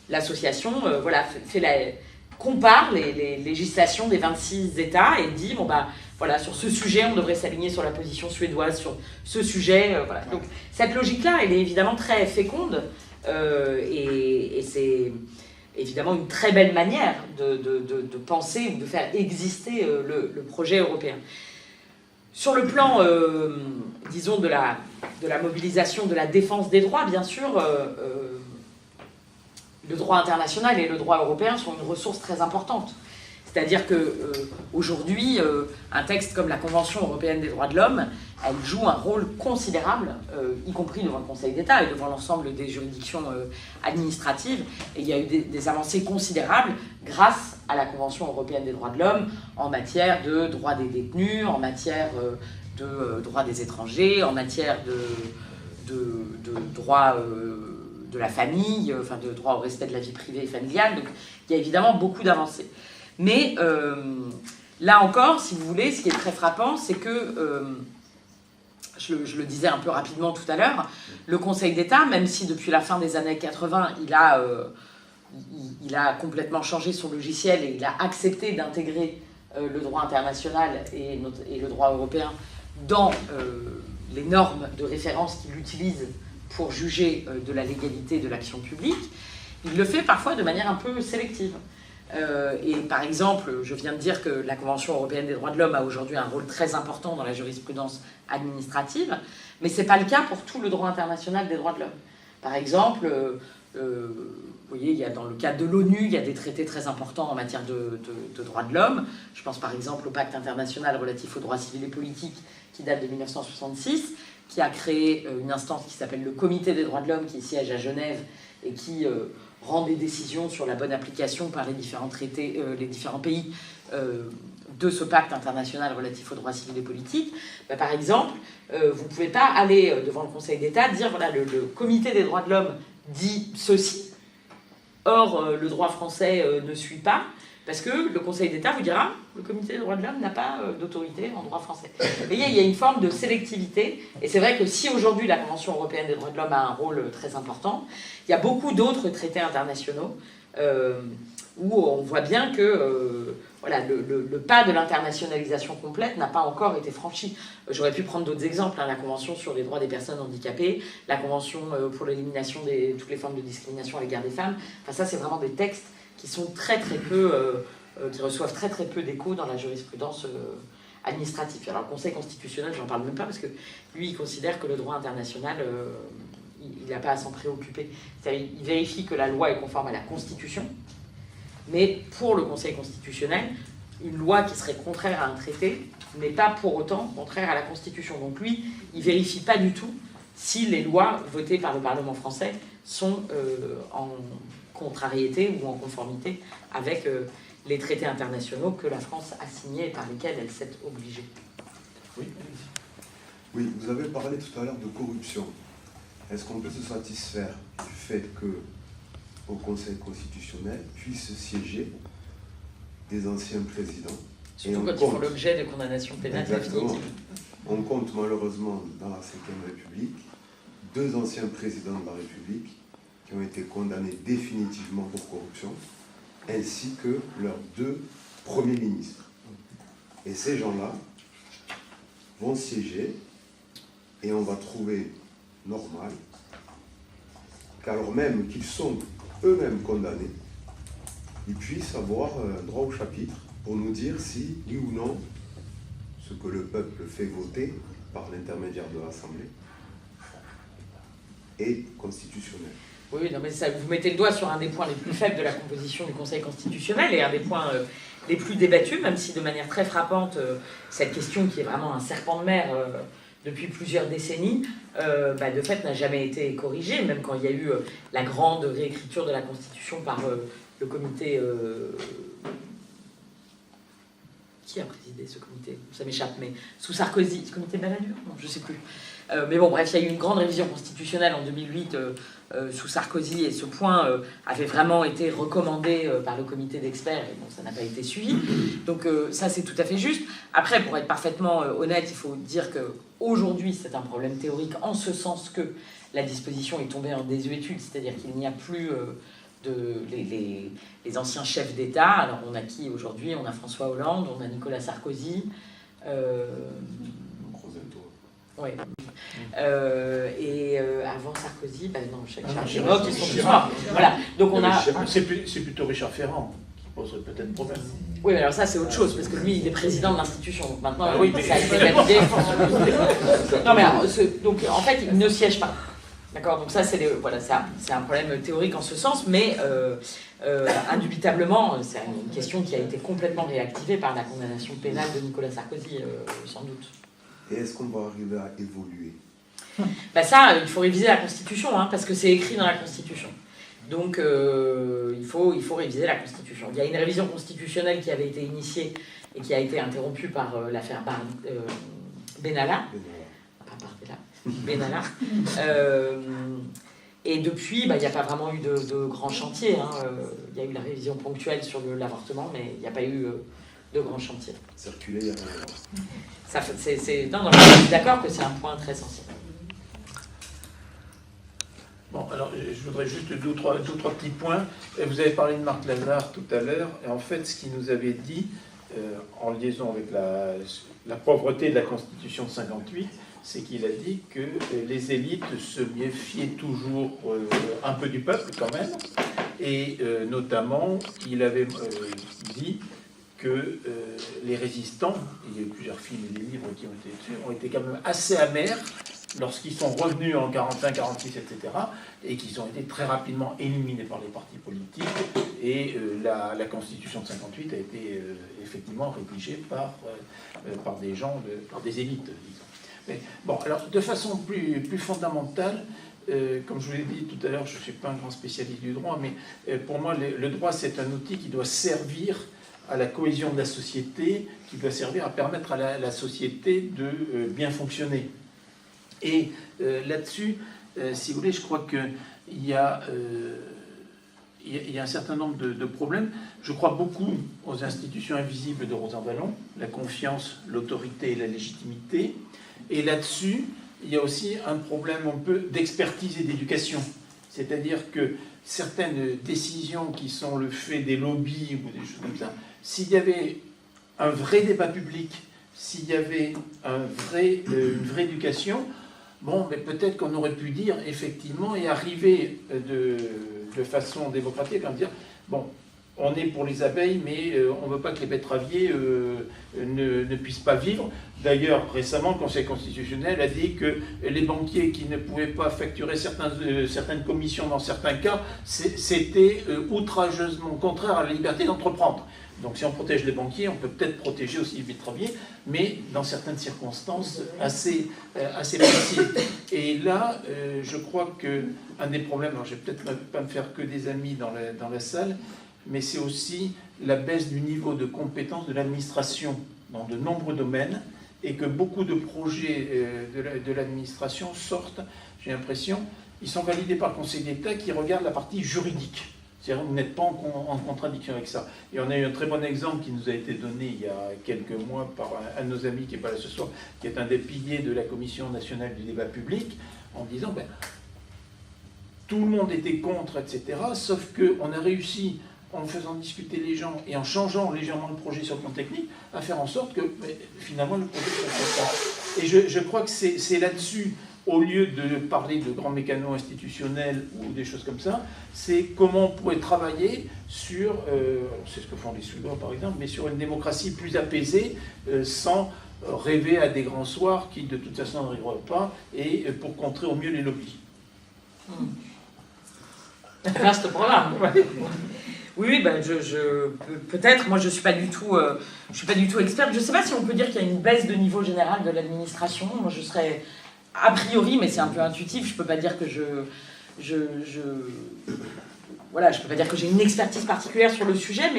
l'association compare les législations des 26 États et dit, bon bah voilà, sur ce sujet, on devrait s'aligner sur la position suédoise, sur ce sujet, voilà. Donc cette logique-là, elle est évidemment très féconde, et c'est évidemment une très belle manière de penser ou de faire exister le projet européen. Sur le plan, disons, de la mobilisation, de la défense des droits, bien sûr, le droit international et le droit européen sont une ressource très importante. C'est-à-dire qu'aujourd'hui, un texte comme la Convention européenne des droits de l'homme, elle joue un rôle considérable, y compris devant le Conseil d'État et devant l'ensemble des juridictions administratives. Et il y a eu des avancées considérables grâce à la Convention européenne des droits de l'homme en matière de droits des détenus, en matière de droits des étrangers, en matière de droits de la famille, enfin de droit au respect de la vie privée et familiale. Donc il y a évidemment beaucoup d'avancées. Mais là encore, si vous voulez, ce qui est très frappant, c'est que, je le disais un peu rapidement tout à l'heure, le Conseil d'État, même si depuis la fin des années 80, il a complètement changé son logiciel et il a accepté d'intégrer le droit international et le droit européen dans les normes de référence qu'il utilise pour juger de la légalité de l'action publique, il le fait parfois de manière un peu sélective. Et par exemple, je viens de dire que la Convention européenne des droits de l'homme a aujourd'hui un rôle très important dans la jurisprudence administrative, mais ce n'est pas le cas pour tout le droit international des droits de l'homme. Par exemple, vous voyez, il y a dans le cadre de l'ONU, il y a des traités très importants en matière de droits de l'homme. Je pense par exemple au pacte international relatif aux droits civils et politiques qui date de 1966, qui a créé une instance qui s'appelle le Comité des droits de l'homme, qui siège à Genève et qui rend des décisions sur la bonne application par les différents traités, les différents pays de ce pacte international relatif aux droits civils et politiques. Bah, par exemple, vous ne pouvez pas aller devant le Conseil d'État dire voilà, le Comité des droits de l'homme dit ceci, or le droit français ne suit pas, parce que le Conseil d'État vous dira le Comité des droits de l'homme n'a pas d'autorité en droit français. Vous voyez, il y a une forme de sélectivité, et c'est vrai que si aujourd'hui la Convention européenne des droits de l'homme a un rôle très important, il y a beaucoup d'autres traités internationaux où on voit bien que voilà, le pas de l'internationalisation complète n'a pas encore été franchi. J'aurais pu prendre d'autres exemples, hein, la Convention sur les droits des personnes handicapées, la Convention pour l'élimination de toutes les formes de discrimination à l'égard des femmes. Enfin, ça, c'est vraiment des textes qui sont très très peu, qui reçoivent très très peu d'écho dans la jurisprudence administrative. Alors le Conseil constitutionnel, j'en parle même pas parce que lui, il considère que le droit international, il n'a pas à s'en préoccuper. C'est-à-dire, il vérifie que la loi est conforme à la Constitution, mais pour le Conseil constitutionnel, une loi qui serait contraire à un traité n'est pas pour autant contraire à la Constitution. Donc lui, il vérifie pas du tout si les lois votées par le Parlement français sont en contrariété ou en conformité avec les traités internationaux que la France a signés et par lesquels elle s'est obligée. Oui. Oui, vous avez parlé tout à l'heure de corruption. Est-ce qu'on peut se satisfaire du fait que au Conseil constitutionnel puissent siéger des anciens présidents? Surtout quand ils font l'objet de condamnations pénales définitives. On compte malheureusement dans la Ve République 2 anciens présidents de la République qui ont été condamnés définitivement pour corruption, ainsi que leurs 2 premiers ministres. Et ces gens-là vont siéger, et on va trouver normal qu'alors même qu'ils sont eux-mêmes condamnés, ils puissent avoir un droit au chapitre pour nous dire si, oui ou non, ce que le peuple fait voter par l'intermédiaire de l'Assemblée est constitutionnel. Oui, non, mais ça, vous mettez le doigt sur un des points les plus faibles de la composition du Conseil constitutionnel et un des points les plus débattus, même si de manière très frappante, cette question qui est vraiment un serpent de mer depuis plusieurs décennies, de fait n'a jamais été corrigée, même quand il y a eu la grande réécriture de la Constitution par le comité... Qui a présidé ce comité? Ça m'échappe, mais sous Sarkozy, ce comité Balladur? Non, je ne sais plus. Mais bon, bref, il y a eu une grande révision constitutionnelle en 2008 sous Sarkozy, et ce point avait vraiment été recommandé par le comité d'experts, et bon, ça n'a pas été suivi. Donc ça, c'est tout à fait juste. Après, pour être parfaitement honnête, il faut dire qu'aujourd'hui, c'est un problème théorique, en ce sens que la disposition est tombée en désuétude, c'est-à-dire qu'il n'y a plus... les anciens chefs d'État. Alors on a qui aujourd'hui? On a François Hollande, on a Nicolas Sarkozy, oui. Et avant Sarkozy, non, Charles Chirac, ils sont tous morts. Voilà. Donc on a. C'est plutôt Richard Ferrand qui poserait peut-être problème. Oui, mais alors ça c'est autre chose, parce que lui il est président de l'institution. Donc maintenant, oui, ça a été validé. Non, mais alors, donc en fait, il ne siège pas. D'accord, donc ça, voilà, c'est un problème théorique en ce sens, mais indubitablement, c'est une question qui a été complètement réactivée par la condamnation pénale de Nicolas Sarkozy, sans doute. Et est-ce qu'on va arriver à évoluer? Ça, il faut réviser la Constitution, parce que c'est écrit dans la Constitution. Donc, il faut réviser la Constitution. Il y a une révision constitutionnelle qui avait été initiée et qui a été interrompue par l'affaire Benalla. Benalla. Et depuis, il n'y a pas vraiment eu de grand chantier. Il y a eu la révision ponctuelle sur l'avortement, mais il n'y a pas eu de grand chantier. Circuler, il y a rien. Non, je suis d'accord que c'est un point très sensible. Bon, alors je voudrais juste deux ou trois petits points. Vous avez parlé de Marc Lazare tout à l'heure, et en fait, ce qu'il nous avait dit, en liaison avec la pauvreté de la Constitution de 58, c'est qu'il a dit que les élites se méfiaient toujours un peu du peuple quand même, et notamment, il avait dit que les résistants, il y a eu plusieurs films et des livres qui ont été quand même assez amers lorsqu'ils sont revenus en 45, 46, etc., et qu'ils ont été très rapidement éliminés par les partis politiques, et la Constitution de 58 a été effectivement rédigée par des gens, par des élites, disons. Mais, bon, alors, de façon plus fondamentale, comme je vous l'ai dit tout à l'heure, je ne suis pas un grand spécialiste du droit, mais pour moi, le droit, c'est un outil qui doit servir à la cohésion de la société, qui doit servir à permettre à la société de bien fonctionner. Et là-dessus, si vous voulez, je crois qu'il y a un certain nombre de problèmes. Je crois beaucoup aux institutions invisibles de Rosan Vallon, la confiance, l'autorité et la légitimité. Et là-dessus, il y a aussi un problème un peu d'expertise et d'éducation. C'est-à-dire que certaines décisions qui sont le fait des lobbies ou des choses comme ça, s'il y avait un vrai débat public, s'il y avait une vraie éducation, bon, mais peut-être qu'on aurait pu dire, effectivement, et arriver de façon démocratique, à dire, bon, on est pour les abeilles, mais on ne veut pas que les betteraviers ne puissent pas vivre. D'ailleurs, récemment, le Conseil constitutionnel a dit que les banquiers qui ne pouvaient pas facturer certaines commissions dans certains cas, c'était outrageusement contraire à la liberté d'entreprendre. Donc si on protège les banquiers, on peut peut-être protéger aussi les betteraviers, mais dans certaines circonstances assez précises. Et là, je crois qu'un des problèmes, alors je ne vais peut-être pas me faire que des amis dans la salle, mais c'est aussi la baisse du niveau de compétence de l'administration dans de nombreux domaines, et que beaucoup de projets de l'administration sortent, j'ai l'impression, ils sont validés par le Conseil d'État qui regarde la partie juridique. C'est-à-dire que vous n'êtes pas en contradiction avec ça. Et on a eu un très bon exemple qui nous a été donné il y a quelques mois par un de nos amis qui n'est pas là ce soir, qui est un des piliers de la Commission nationale du débat public, en disant tout le monde était contre, etc., sauf qu'on a réussi, en faisant discuter les gens et en changeant légèrement le projet sur le plan technique, à faire en sorte que finalement le projet se fasse. Et je crois que c'est là-dessus, au lieu de parler de grands mécanos institutionnels ou des choses comme ça, c'est comment on pourrait travailler sur, c'est ce que font les Suédois par exemple, mais sur une démocratie plus apaisée, sans rêver à des grands soirs qui de toute façon n'arriveront pas, et pour contrer au mieux les lobbies. Vaste programme. Oui, peut-être. Moi, je suis pas du tout experte. Je ne sais pas si on peut dire qu'il y a une baisse de niveau général de l'administration. Moi, je serais a priori, mais c'est un peu intuitif. Je peux pas dire que voilà, je peux pas dire que j'ai une expertise particulière sur le sujet,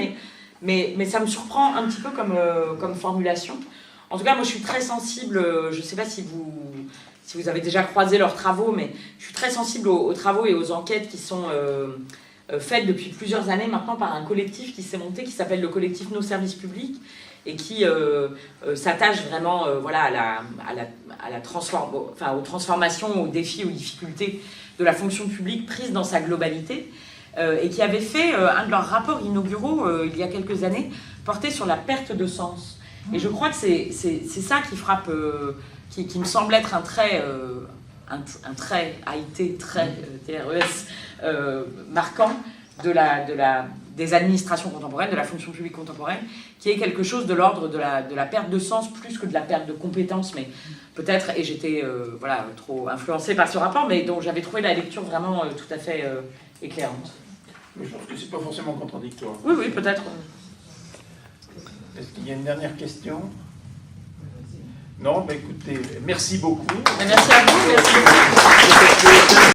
mais ça me surprend un petit peu comme formulation. En tout cas, moi, je suis très sensible. Je ne sais pas si vous avez déjà croisé leurs travaux, mais je suis très sensible aux travaux et aux enquêtes qui sont faites depuis plusieurs années maintenant par un collectif qui s'est monté, qui s'appelle le collectif Nos Services Publics, et qui s'attache vraiment aux transformations, aux défis, aux difficultés de la fonction publique prise dans sa globalité, et qui avait fait un de leurs rapports inauguraux il y a quelques années, porté sur la perte de sens. Et je crois que c'est ça qui frappe, qui me semble être un trait AIT, trait TRES, marquant de des administrations contemporaines, de la fonction publique contemporaine, qui est quelque chose de l'ordre de la perte de sens plus que de la perte de compétences, mais peut-être, et j'étais voilà, trop influencée par ce rapport, mais dont j'avais trouvé la lecture vraiment tout à fait éclairante. Mais je pense que c'est pas forcément contradictoire. Oui, oui, peut-être. Est-ce qu'il y a une dernière question? Non, mais écoutez, merci beaucoup. Merci à vous. Merci.